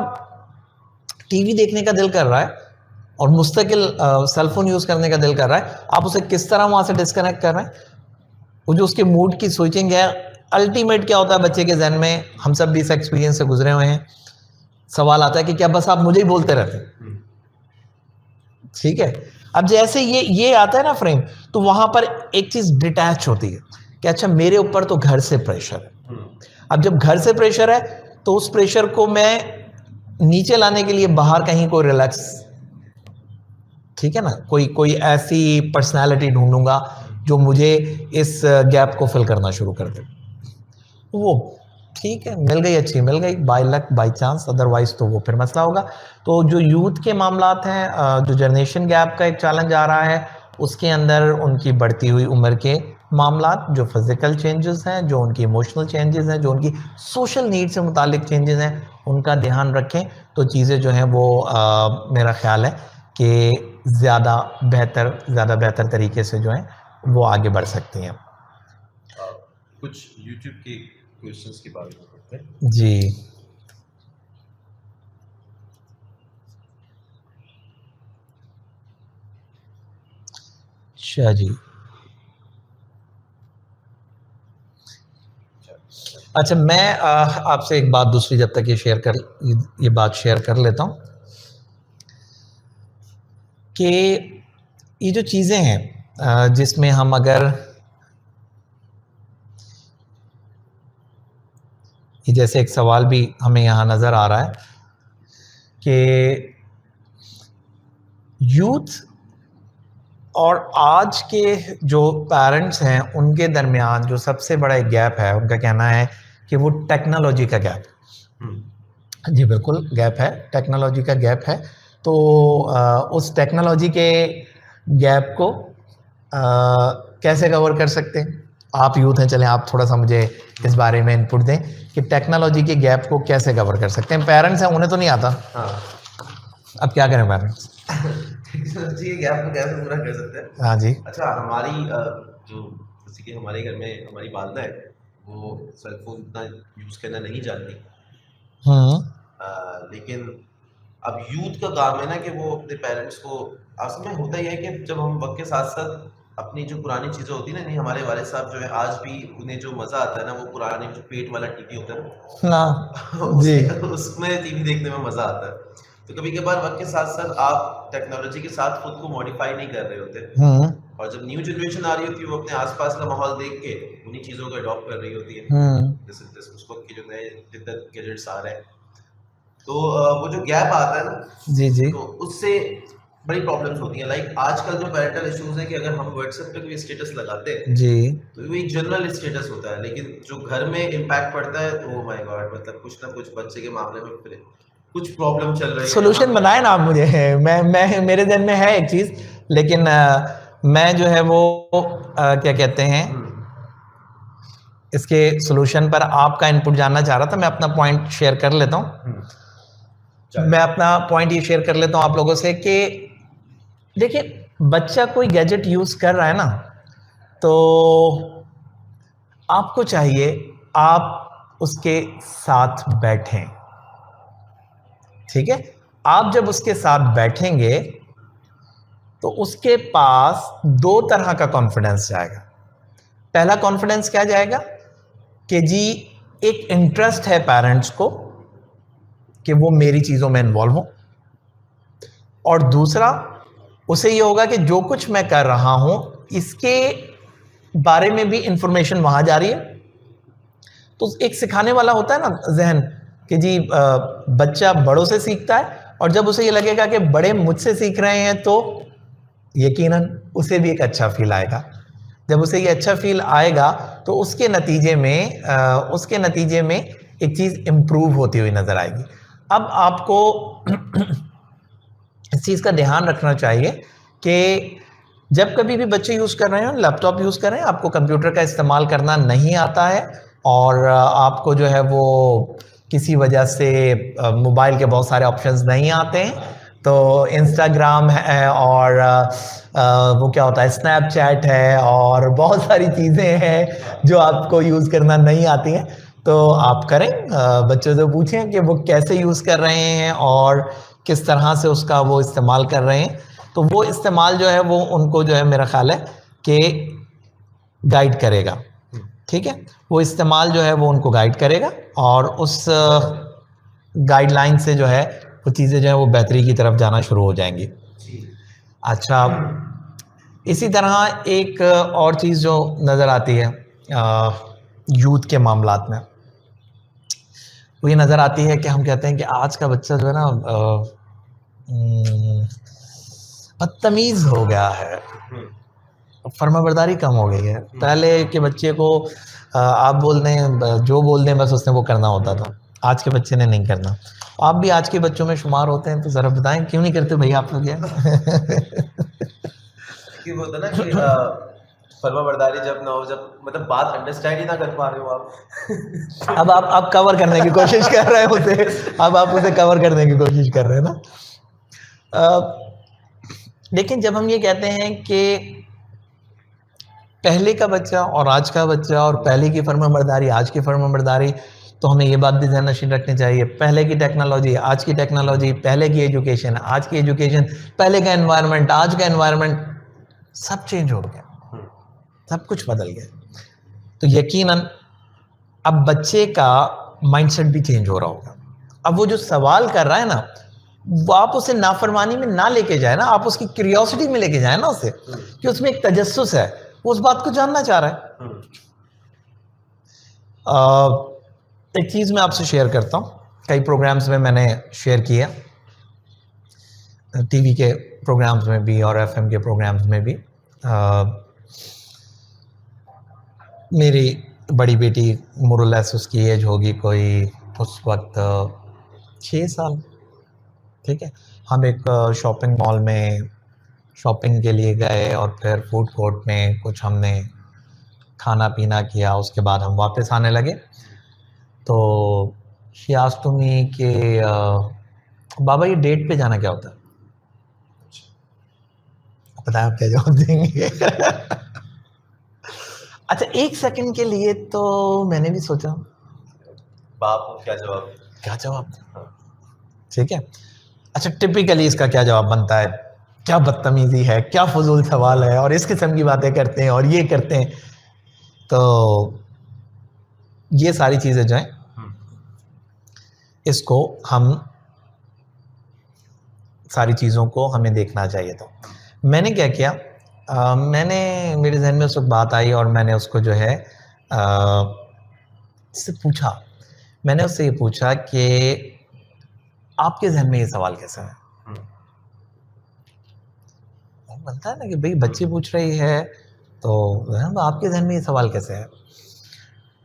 टीवी देखने का दिल कर रहा है और मुस्तकिल सेलफोन यूज़ करने का दिल कर रहा है, आप उसे किस तरह वहाँ से डिस्कनेक्ट कर रहे हैं। वो जो उसके मूड की स्विचिंग है, अल्टीमेट क्या होता है बच्चे के जहन में, हम सब भी इस एक्सपीरियंस से गुजरे हुए हैं, सवाल आता है कि क्या बस आप मुझे ही बोलते रहते हैं, ठीक है। अब जैसे ये आता है ना फ्रेम, तो वहां पर एक चीज डिटैच होती है कि अच्छा मेरे ऊपर तो घर से प्रेशर है। अब जब घर से प्रेशर है तो उस प्रेशर को मैं नीचे लाने के लिए बाहर कहीं कोई रिलैक्स, ठीक है ना, कोई ऐसी पर्सनालिटी ढूंढूंगा जो मुझे इस गैप को फिल करना शुरू कर दे। वो ठीक है, मिल गई, अच्छी मिल गई, by luck by chance, otherwise तो वो फिर मसला होगा। तो जो यूथ के मामलात हैं, जो जनरेशन गैप का एक चैलेंज आ रहा है, उसके अंदर उनकी बढ़ती हुई उम्र के मामलात, जो फिज़िकल चेंजेस हैं, जो उनकी इमोशनल चेंजेस हैं, जो उनकी सोशल नीड से मुतालिक चेंजेस हैं, उनका ध्यान रखें तो चीज़ें जो हैं वो मेरा ख्याल है कि ज़्यादा बेहतर तरीके से जो हैं वो आगे बढ़ सकती हैं। कुछ YouTube के क्वेश्चंस के बारे में करते हैं। जी। अच्छा जी, अच्छा मैं आपसे एक बात दूसरी जब तक ये बात शेयर कर लेता हूँ कि ये जो चीज़ें हैं जिसमें हम अगर ये जैसे एक सवाल भी हमें यहाँ नज़र आ रहा है कि यूथ और आज के जो पेरेंट्स हैं उनके दरमियान जो सबसे बड़ा एक गैप है, उनका कहना है कि वो टेक्नोलॉजी का गैप। जी बिल्कुल गैप है, टेक्नोलॉजी का गैप है। तो उस टेक्नोलॉजी के गैप को कैसे कवर कर सकते हैं? आप यूथ हैं, चलें आप थोड़ा सा मुझे इस बारे में इनपुट दें कि टेक्नोलॉजी के गैप को कैसे कवर कर सकते हैं। पेरेंट्स हैं, उन्हें तो नहीं आता। हाँ अब क्या करें पेरेंट्स? टेक्नोलॉजी के गैप को कैसे पूरा कर सकते हैं? हाँ जी। अच्छा, हमारी जो जैसे कि हमारे घर में हमारी वालदा है, वो सेल फोन इतना यूज़ करना नहीं जानती। लेकिन अब यूथ का काम है ना कि वो अपने पेरेंट्स को, असल में होता ही है कि जब हम वक्त के साथ साथ अपनी जो पुरानी चीज़ें होती है ना, नहीं हमारे वाले साहब जो है आज भी उन्हें जो मज़ा आता है ना, वो पुराने जो पेट वाला टीवी होता है ना ना जी। उसमें टीवी देखने में मज़ा आता है। तो कभी कभार वक्त के साथ साथ आप टेक्नोलॉजी के साथ खुद को मॉडिफाई नहीं कर रहे होते, और जब न्यू जनरेशन आ रही होती है वो अपने आसपास का माहौल देख के उन्हीं चीज़ों को अडॉप्ट कर रही होती है। जैसे उस वक्त के जो नए जितने गैजेट्स आ रहे हैं, तो वो जो गैप आता है ना, जी जी तो उससे बड़ी प्रॉब्लम्स होती हैं। लाइक आजकल जो पेरेंटल इश्यूज है कि अगर हम व्हाट्सएप पे कोई स्टेटस लगाते हैं जी तो वो एक जनरल स्टेटस होता है, लेकिन जो घर में इम्पैक्ट पड़ता है तो माय गॉड, मतलब कुछ ना कुछ बच्चे के मामले में फिर कुछ प्रॉब्लम चल रही है। सोल्यूशन बनाए ना आप मुझे। मैं मेरे ध्यान में है एक चीज़, लेकिन मैं जो है वो क्या कहते हैं, इसके सोल्यूशन पर आपका इनपुट जानना चाह रहा था। मैं अपना पॉइंट शेयर कर लेता हूँ। मैं अपना पॉइंट ये शेयर कर लेता हूँ आप लोगों से कि देखिए, बच्चा कोई गैजेट यूज़ कर रहा है ना, तो आपको चाहिए आप उसके साथ बैठें। ठीक है, आप जब उसके साथ बैठेंगे तो उसके पास दो तरह का कॉन्फिडेंस जाएगा। पहला कॉन्फिडेंस क्या जाएगा कि जी एक इंटरेस्ट है पेरेंट्स को कि वो मेरी चीज़ों में इन्वॉल्व हो, और दूसरा उसे ये होगा कि जो कुछ मैं कर रहा हूं इसके बारे में भी इंफॉर्मेशन वहां जा रही है। तो एक सिखाने वाला होता है ना जहन कि जी बच्चा बड़ों से सीखता है, और जब उसे ये लगेगा कि बड़े मुझसे सीख रहे हैं तो यकीनन उसे भी एक अच्छा फील आएगा। जब उसे ये अच्छा फील आएगा तो उसके नतीजे में एक चीज़ इम्प्रूव होती हुई नज़र आएगी। अब आपको इस चीज़ का ध्यान रखना चाहिए कि जब कभी भी बच्चे यूज़ कर रहे हैं, लैपटॉप यूज़ कर रहे हैं, आपको कंप्यूटर का इस्तेमाल करना नहीं आता है, और आपको जो है वो किसी वजह से मोबाइल के बहुत सारे ऑप्शंस नहीं आते हैं, तो इंस्टाग्राम है और वो क्या होता है, स्नैपचैट है, और बहुत सारी चीज़ें हैं जो आपको यूज़ करना नहीं आती हैं, तो आप करें, बच्चों से पूछें कि वो कैसे यूज़ कर रहे हैं और किस तरह से उसका वो इस्तेमाल कर रहे हैं। तो वो इस्तेमाल जो है वो उनको जो है मेरा ख्याल है कि गाइड करेगा। ठीक है, वो इस्तेमाल जो है वो उनको गाइड करेगा, और उस गाइडलाइन से जो है वो चीज़ें जो है वो बेहतरी की तरफ जाना शुरू हो जाएंगी। अच्छा, इसी तरह एक और चीज़ जो नज़र आती है यूथ के मामलात में, वो ये नज़र आती है कि हम कहते हैं कि आज का बच्चा जो है ना बदतमीज़ हो गया है, फर्माबरदारी कम हो गई है। पहले के बच्चे को आप बोल दें, जो बोल दें बस उसने वो करना होता था, आज के बच्चे ने नहीं करना। आप भी आज के बच्चों में शुमार होते हैं, तो ज़रा बताएं क्यों नहीं करते भैया आप लोग? कि वो होता ना कि फर्माबरदारी जब ना हो, जब मतलब बात अंडरस्टैंड ही ना कर पा रहे हो आप अब आप कवर करने की कोशिश कर रहे होते, अब आप उसे कवर करने की कोशिश कर रहे हैं ना। लेकिन जब हम ये कहते हैं कि पहले का बच्चा और आज का बच्चा और पहले की फर्माबरदारी आज की फर्माबरदारी, तो हमें ये बात भी ध्यान नशीन रखनी चाहिए, पहले की टेक्नोलॉजी आज की टेक्नोलॉजी, पहले की एजुकेशन आज की एजुकेशन, पहले का एनवायरनमेंट आज का एनवायरनमेंट, सब चेंज हो गया, सब कुछ बदल गया। तो यकीनन अब बच्चे का माइंडसेट भी चेंज हो रहा होगा। अब वो जो सवाल कर रहा है ना, वो आप उसे नाफरमानी में ना लेके जाए ना, आप उसकी क्यूरियोसिटी में लेके जाए ना उसे, कि उसमें एक तजस्सुस है, वो उस बात को जानना चाह रहा है। एक चीज़ मैं आपसे शेयर करता हूँ, कई प्रोग्राम्स में मैंने शेयर किया, टीवी के प्रोग्राम्स में भी और एफएम के प्रोग्राम्स में भी। मेरी बड़ी बेटी मोरलेस उसकी एज होगी कोई उस वक्त 6 साल, ठीक है। हम एक शॉपिंग मॉल में शॉपिंग के लिए गए और फिर फूड कोर्ट में कुछ हमने खाना पीना किया, उसके बाद हम वापस आने लगे। तो शी आस्क्ड टू मी कि बाबा ये डेट पे जाना क्या होता है? पता है आप क्या जवाब देंगे? अच्छा, एक सेकंड के लिए तो मैंने भी सोचा बाप को क्या जवाब, क्या जवाब, ठीक है। अच्छा, टिपिकली इसका क्या जवाब बनता है? क्या बदतमीजी है, क्या फजूल सवाल है, और इस किस्म की बातें करते हैं और ये करते हैं। तो ये सारी चीज़ें जो हैं, इसको हम सारी चीज़ों को हमें देखना चाहिए। तो मैंने क्या किया, मैंने मेरे जहन में उस वक्त बात आई और मैंने उसको जो है उससे पूछा, मैंने उससे ये पूछा कि आपके जहन में ये सवाल कैसा है? बनता है ना कि भाई बच्ची पूछ रही है तो आपके जहन में ये सवाल कैसे है?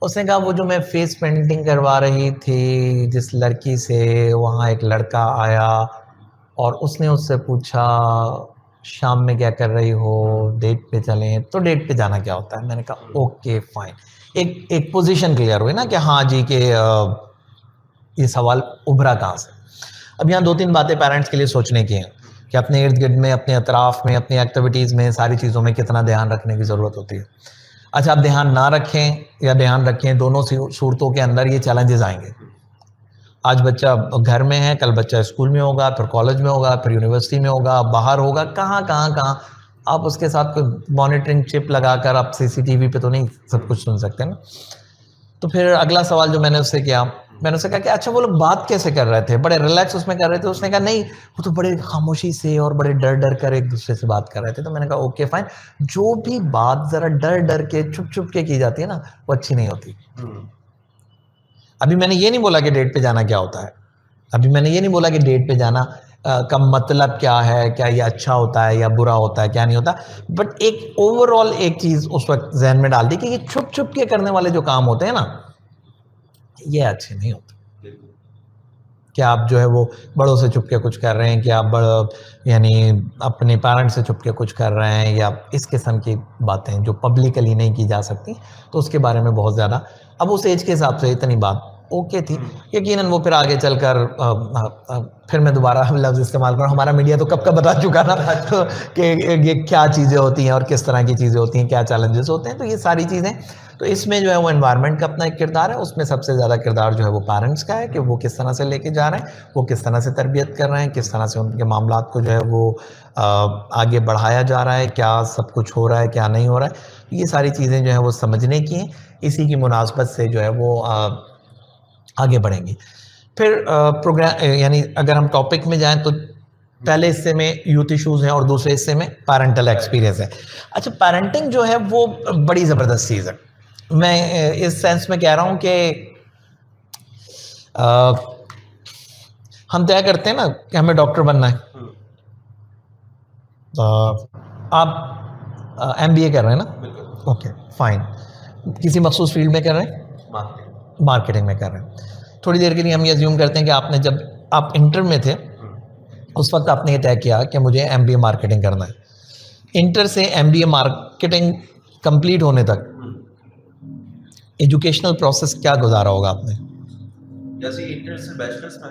उसने कहा वो जो मैं फेस पेंटिंग करवा रही थी जिस लड़की से, वहाँ एक लड़का आया और उसने उससे पूछा शाम में क्या कर रही हो, डेट पे चलें? तो डेट पे जाना क्या होता है? मैंने कहा ओके फाइन, एक पोजीशन क्लियर हुई ना कि हाँ जी कि ये सवाल उभरा कहाँ से। अब यहाँ 2-3 बातें पेरेंट्स के लिए सोचने की हैं कि अपने इर्द गिर्द में, अपने अतराफ़ में, अपनी एक्टिविटीज़ में, सारी चीज़ों में कितना ध्यान रखने की ज़रूरत होती है। अच्छा, आप ध्यान ना रखें या ध्यान रखें, दोनों सूरतों के अंदर ये चैलेंजेस आएंगे। आज बच्चा घर में है, कल बच्चा स्कूल में होगा, फिर कॉलेज में होगा, फिर यूनिवर्सिटी में होगा, बाहर होगा, कहाँ आप उसके साथ कोई मॉनिटरिंग चिप लगाकर आप सीसीटीवी पे तो नहीं सब कुछ सुन सकते ना। तो फिर अगला सवाल जो मैंने उससे किया, मैंने उससे कहा कि अच्छा वो लोग बात कैसे कर रहे थे? बड़े रिलैक्स उसमें कर रहे थे? उसने कहा नहीं, वो तो बड़े खामोशी से और बड़े डर कर एक दूसरे से बात कर रहे थे। तो मैंने कहा ओके फाइन, जो भी बात ज़रा डर के छुप के की जाती है ना, वो अच्छी नहीं होती। अभी मैंने ये नहीं बोला कि डेट पे जाना क्या होता है, अभी मैंने ये नहीं बोला कि डेट पे जाना का मतलब क्या है, क्या ये अच्छा होता है या बुरा होता है, क्या नहीं होता, बट एक ओवरऑल एक चीज़ उस वक्त जहन में डाल दी कि ये छुप के करने वाले जो काम होते हैं ना, ये अच्छे नहीं होते। क्या आप जो है वो बड़ों से छुप के कुछ कर रहे हैं, कि आप यानी अपने पेरेंट्स से छुप के कुछ कर रहे हैं, या इस किस्म की बातें जो पब्लिकली नहीं की जा सकती, तो उसके बारे में बहुत ज़्यादा अब उस एज के हिसाब से इतनी बात ओके थी। यकीनन वो फिर आगे चलकर फिर मैं दोबारा लफ्ज़ इस्तेमाल करूँ, हमारा मीडिया तो कब का बता चुका ना कि ये क्या चीज़ें होती हैं और किस तरह की चीज़ें होती हैं, क्या चैलेंजेस होते हैं। तो ये सारी चीज़ें, तो इसमें जो है वो एनवायरनमेंट का अपना एक किरदार है, उसमें सबसे ज़्यादा किरदार जो है वो पेरेंट्स का है कि वो किस तरह से लेके जा रहे हैं, वो किस तरह से तरबियत कर रहे हैं, किस तरह से उनके मामलात को जो है वो आगे बढ़ाया जा रहा है, क्या सब कुछ हो रहा है, क्या नहीं हो रहा है। ये सारी चीज़ें जो है वो समझने की हैं, इसी की मुनासबत से जो है वो आगे बढ़ेंगी। फिर प्रोग्राम यानी अगर हम टॉपिक में जाएं तो पहले हिस्से में यूथ इश्यूज़ हैं और दूसरे हिस्से में पैरेंटल एक्सपीरियंस है। अच्छा, पेरेंटिंग जो है वो बड़ी ज़बरदस्त चीज़ है। मैं इस सेंस में कह रहा हूँ कि हम तय करते हैं ना कि हमें डॉक्टर बनना है, आप MBA कर रहे हैं ना, ओके फाइन, किसी मखसूस फील्ड में कर रहे हैं, मार्केटिंग में कर रहे हैं। थोड़ी देर के लिए हम ये अज्यूम करते हैं कि आपने, जब आप इंटर में थे उस वक्त आपने ये तय किया कि मुझे MBA मार्केटिंग करना है। इंटर से MBA मार्केटिंग कंप्लीट होने तक एजुकेशनल प्रोसेस क्या गुजारा होगा आपने? जैसे इंटर से बैचलर्स में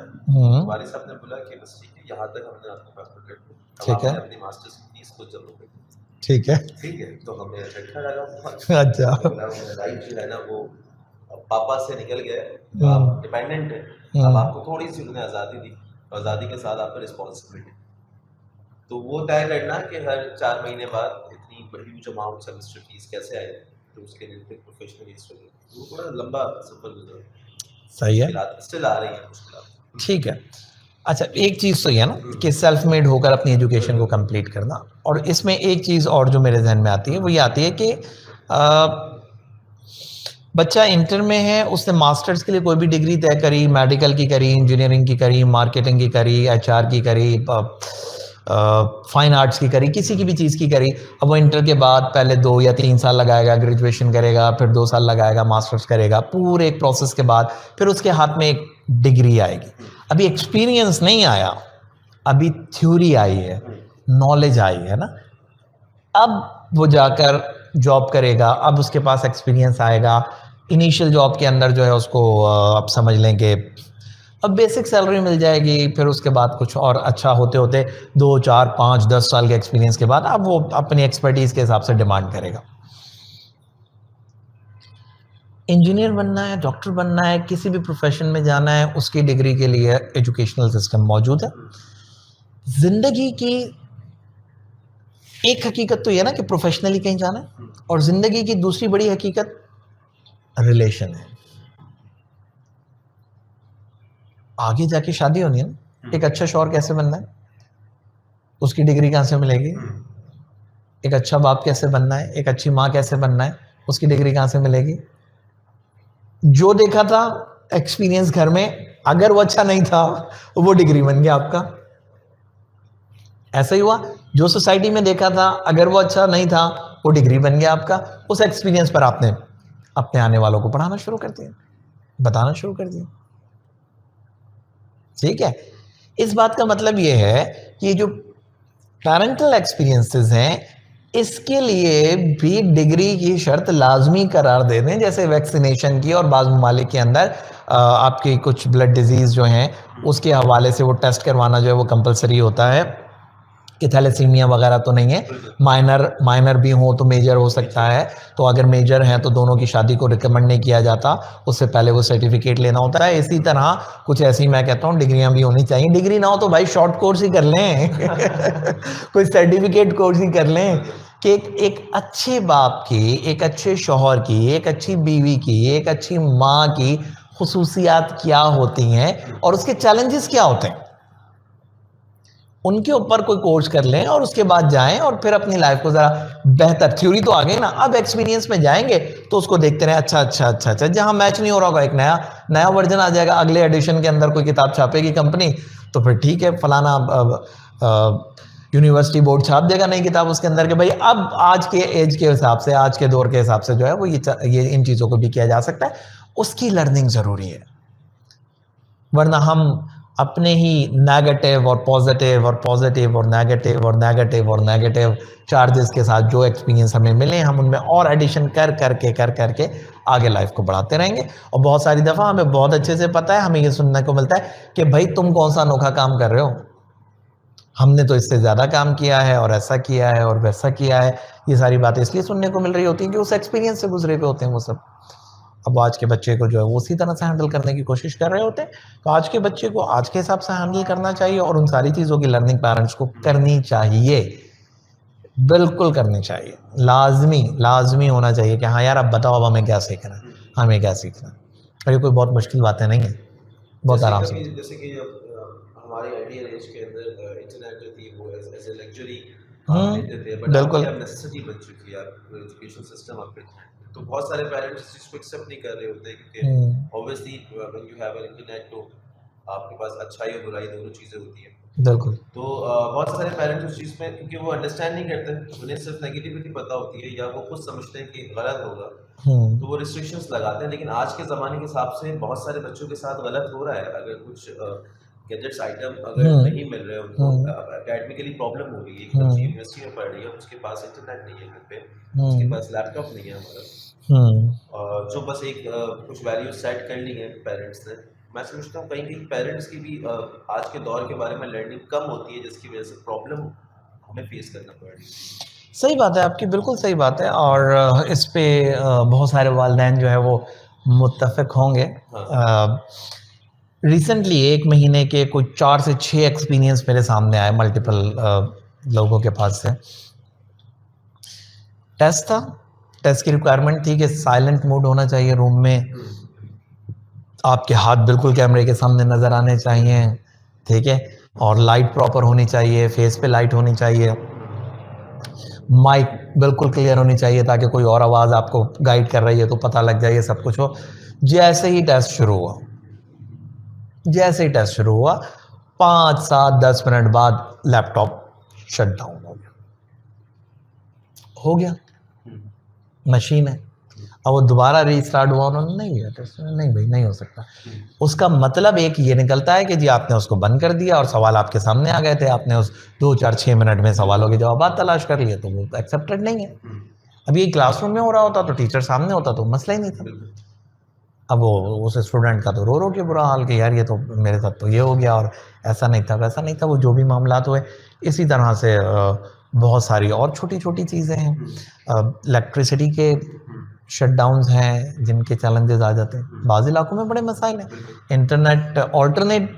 हमारे साहब ने बोला कि बस ठीक है, यहाँ तक हमने आपको पेपर कर दिया, ठीक है, अपनी मास्टर्स की फीस को जमा कर दी। ठीक है। ठीक है, तो हमें अच्छा लगा बहुत। अच्छा। लाइफ जो है ना वो पापा से निकल गया है, तो हम्म, आप डिपेंडेंट है। अब हम्म, आपको थोड़ी सी उन्होंने आज़ादी दी, आज़ादी के साथ आपका रिस्पॉन्सिबिलिटी, तो वो तय करना कि हर 4 महीने बाद इतनी ह्यूज अमाउंट सेमेस्टर फीस कैसे आए, तो उसके लिए फिर प्रोफेशनली स्ट्रगल, वो थोड़ा लंबा सफर गुजरा, सही है। मुश्किलात स्टिल आ रही हैं मुश्किलात। ठीक है। अच्छा, एक चीज़ तो ये है ना कि सेल्फ मेड होकर अपनी एजुकेशन को कंप्लीट करना, और इसमें एक चीज़ और जो मेरे जहन में आती है वो ये आती है कि बच्चा इंटर में है, उसने मास्टर्स के लिए कोई भी डिग्री तय करी, मेडिकल की करी, इंजीनियरिंग की करी, मार्केटिंग की करी, एचआर की करी, फाइन आर्ट्स की करी, किसी की भी चीज़ की करी। अब वो इंटर के बाद पहले 2 या 3 साल लगाएगा, ग्रेजुएशन करेगा, फिर 2 साल लगाएगा, मास्टर्स करेगा, पूरे एक प्रोसेस के बाद फिर उसके हाथ में एक डिग्री आएगी। अभी एक्सपीरियंस नहीं आया, अभी थ्योरी आई है, नॉलेज आई है ना। अब वो जाकर जॉब करेगा, अब उसके पास एक्सपीरियंस आएगा। इनिशियल जॉब के अंदर जो है उसको आप समझ लें कि अब बेसिक सैलरी मिल जाएगी, फिर उसके बाद कुछ और अच्छा होते होते 2 4 5 10 साल के एक्सपीरियंस के बाद अब वो अपनी एक्सपर्टीज के हिसाब से डिमांड करेगा। इंजीनियर बनना है, डॉक्टर बनना है, किसी भी प्रोफेशन में जाना है, उसकी डिग्री के लिए एजुकेशनल सिस्टम मौजूद है। जिंदगी की एक हकीकत तो यह ना कि प्रोफेशनली कहीं जाना है, और जिंदगी की दूसरी बड़ी हकीकत रिलेशन है। आगे जाके शादी होनी है ना, एक अच्छा शौहर कैसे बनना है, उसकी डिग्री कहाँ से मिलेगी। एक अच्छा बाप कैसे बनना है, एक अच्छी माँ कैसे बनना है, उसकी डिग्री कहाँ से मिलेगी। जो देखा था एक्सपीरियंस घर में, अगर वो अच्छा नहीं था वो डिग्री बन गया आपका। ऐसा ही हुआ, जो सोसाइटी में देखा था अगर वो अच्छा नहीं था वो डिग्री बन गया आपका। उस एक्सपीरियंस पर आपने अपने आने वालों को पढ़ाना शुरू कर दिया, बताना शुरू कर दिया। ठीक है। इस बात का मतलब ये है कि जो पैरेंटल एक्सपीरियंसेस हैं, इसके लिए भी डिग्री की शर्त लाजमी करार दे दें, जैसे वैक्सीनेशन की, और बाज़ ममालिक के अंदर आपकी कुछ ब्लड डिजीज़ जो हैं उसके हवाले से वो टेस्ट करवाना जो है वो कंपलसरी होता है कि थैलेसीमिया वगैरह तो नहीं है, माइनर भी हो तो मेजर हो सकता है। तो अगर मेजर हैं तो दोनों की शादी को रिकमेंड नहीं किया जाता, उससे पहले वो सर्टिफिकेट लेना होता है। इसी तरह कुछ ऐसी मैं कहता हूँ डिग्रियां भी होनी चाहिए। डिग्री ना हो तो भाई शॉर्ट कोर्स ही कर लें कोई सर्टिफिकेट कोर्स ही कर लें कि एक अच्छे बाप की, एक अच्छे शौहर की, एक अच्छी बीवी की, एक अच्छी माँ की खुसूसियात क्या होती हैं और उसके चैलेंजेस क्या होते हैं, उनके ऊपर कोई कोर्स कर लें और उसके बाद जाएं और फिर अपनी लाइफ को ज़रा बेहतर। थ्योरी तो आ गई ना, अब एक्सपीरियंस में जाएंगे तो उसको देखते रहे, अच्छा अच्छा अच्छा अच्छा, जहां मैच नहीं हो रहा होगा एक नया वर्जन आ जाएगा, अगले एडिशन के अंदर कोई किताब छापेगी कंपनी, तो फिर ठीक है, फलाना यूनिवर्सिटी बोर्ड छाप देगा नई किताब उसके अंदर के भाई अब आज के एज के हिसाब से, आज के दौर के हिसाब से जो है वो ये इन चीज़ों को भी किया जा सकता है। उसकी लर्निंग ज़रूरी है, वरना हम अपने ही नेगेटिव और पॉजिटिव और पॉजिटिव और नेगेटिव और नेगेटिव और नेगेटिव चार्जेस के साथ जो एक्सपीरियंस हमें मिले, हम उनमें और एडिशन कर करके आगे लाइफ को बढ़ाते रहेंगे। और बहुत सारी दफ़ा हमें बहुत अच्छे से पता है, हमें ये सुनने को मिलता है कि भाई तुम कौन सा अनोखा काम कर रहे हो, हमने तो इससे ज़्यादा काम किया है और ऐसा किया है और वैसा किया है। ये सारी बातें इसलिए सुनने को मिल रही होती हैं कि उस एक्सपीरियंस से गुजरे हुए होते हैं वो सब। अब आज के बच्चे को जो है वो उसी तरह से हैंडल करने की कोशिश कर रहे होते हैं। तो आज के बच्चे को आज के हिसाब से हैंडल करना चाहिए और उन सारी चीज़ों की लर्निंग पेरेंट्स को करनी चाहिए, बिल्कुल करनी चाहिए। लाजमी होना चाहिए कि हाँ यार अब बताओ अब हमें क्या सीखना है, हमें क्या सीखना है। और ये कोई बहुत मुश्किल बातें नहीं है, बहुत आराम से। जैसे कि हमारे आइडियल एज के अंदर इंटरनेट जो थी वो एज ए लग्जरी लेते थे, बट बिल्कुल। अब नेसेसिटी बन चुकी है एजुकेशन सिस्टम अब। तो बहुत सारे पेरेंट्स इस चीज़ को एक्सेप्ट नहीं कर रहे होते क्योंकि obviously when you have an internet तो आपके पास अच्छाई और बुराई दोनों चीज़ें होती हैं। बिल्कुल। तो बहुत सारे पेरेंट्स उस चीज़ में, क्योंकि वो अंडरस्टैंड नहीं करते, उन्हें सिर्फ नेगेटिविटी पता होती है या वो खुद समझते हैं कि गलत होगा, तो वो रिस्ट्रिक्शंस लगाते हैं। लेकिन आज के ज़माने के हिसाब से बहुत सारे बच्चों के साथ गलत हो रहा है। अगर कुछ गैजेट्स आइटम अगर नहीं मिल रहे उनको, अकेडमिकली प्रॉब्लम हो रही है, एक बच्ची यूनिवर्सिटी में पढ़ रही है, उसके पास इंटरनेट नहीं है घर पे, उसके पास लैपटॉप नहीं है हमारा, जो बस एक कुछ वैल्यू सेट कर ली है पेरेंट्स ने। मैं समझता हूँ कहीं कहीं पेरेंट्स की भी आज के दौर के बारे में लर्निंग कम होती है, जिसकी वजह से प्रॉब्लम हमें फेस करना पड़ रही है। सही बात है आपकी, बिल्कुल सही बात है। और इस पे बहुत सारे वालिदैन जो है वो मुत्तफिक होंगे। रिसेंटली एक महीने के कुछ 4 से 6 एक्सपीरियंस मेरे सामने आए मल्टीपल लोगों के पास से। टेस्ट था, टेस्ट की रिक्वायरमेंट थी कि साइलेंट मोड होना चाहिए रूम में, आपके हाथ बिल्कुल कैमरे के सामने नज़र आने चाहिए, ठीक है, और लाइट प्रॉपर होनी चाहिए, फेस पे लाइट होनी चाहिए, माइक बिल्कुल क्लियर होनी चाहिए ताकि कोई और आवाज़ आपको गाइड कर रही है तो पता लग जाए, ये सब कुछ हो। जैसे ही टेस्ट शुरू हुआ, जैसे ही टेस्ट शुरू हुआ 5, 7, 10 मिनट बाद लैपटॉप शट डाउन हो गया। मशीन है, अब वो दोबारा रीस्टार्ट हुआ, उन्होंने नहीं लिया टेस्ट, नहीं भाई नहीं हो सकता। उसका मतलब एक ये निकलता है कि जी आपने उसको बंद कर दिया और सवाल आपके सामने आ गए थे, आपने उस 2, 4, 6 मिनट में सवालों के जवाब तलाश कर लिए, तो वो एक्सेप्टेड नहीं है। अब ये क्लासरूम में हो रहा होता तो टीचर सामने होता तो मसला ही नहीं था। अब वो उस स्टूडेंट का तो रो रो के बुरा हाल कि यार ये तो मेरे साथ तो ये हो गया और ऐसा नहीं था वैसा नहीं था। वो जो भी मामलात हुए, इसी तरह से बहुत सारी और छोटी छोटी चीज़ें हैं। इलेक्ट्रिसिटी के शटडाउन्स हैं जिनके चैलेंजेस आ जाते हैं। बाज़ इलाकों में बड़े मसाइल हैं, इंटरनेट ऑल्टरनेट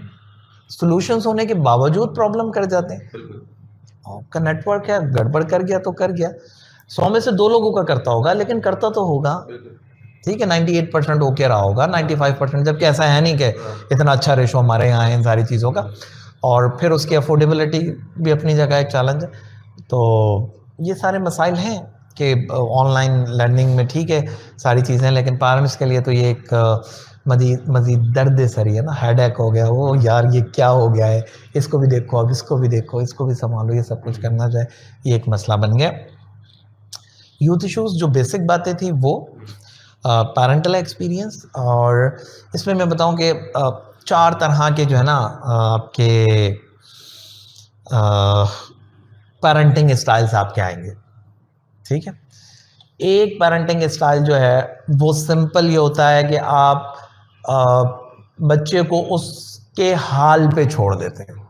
सॉल्यूशंस होने के बावजूद प्रॉब्लम कर जाते हैं। आपका नेटवर्क है, गड़बड़ कर गया तो कर गया, 100 में से 2 लोगों का करता होगा, लेकिन करता तो होगा, ठीक है। 98% ओके रहा होगा, 95%, जबकि ऐसा है नहीं कि इतना अच्छा रेशो हमारे यहाँ है इन सारी चीज़ों का। और फिर उसकी अफोर्डेबिलिटी भी अपनी जगह एक चैलेंज है। तो ये सारे मसाइल हैं कि ऑनलाइन लर्निंग में ठीक है सारी चीज़ें, लेकिन पेरेंट्स के लिए तो ये एक मज़ीद दर्द सरी है ना, हेडेक हो गया वो, यार ये क्या हो गया है, इसको भी देखो, अब इसको भी देखो, इसको भी संभालो, ये सब कुछ करना चाहिए, ये एक मसला बन गया। यूथ इशूज़ जो बेसिक बातें थी वो पैरेंटल एक्सपीरियंस, और इसमें मैं बताऊं कि 4 तरह के जो है ना आपके पेरेंटिंग स्टाइल्स आपके आएंगे, ठीक है। एक पेरेंटिंग स्टाइल जो है वो सिंपल ये होता है कि आप बच्चे को उसके हाल पे छोड़ देते हैं।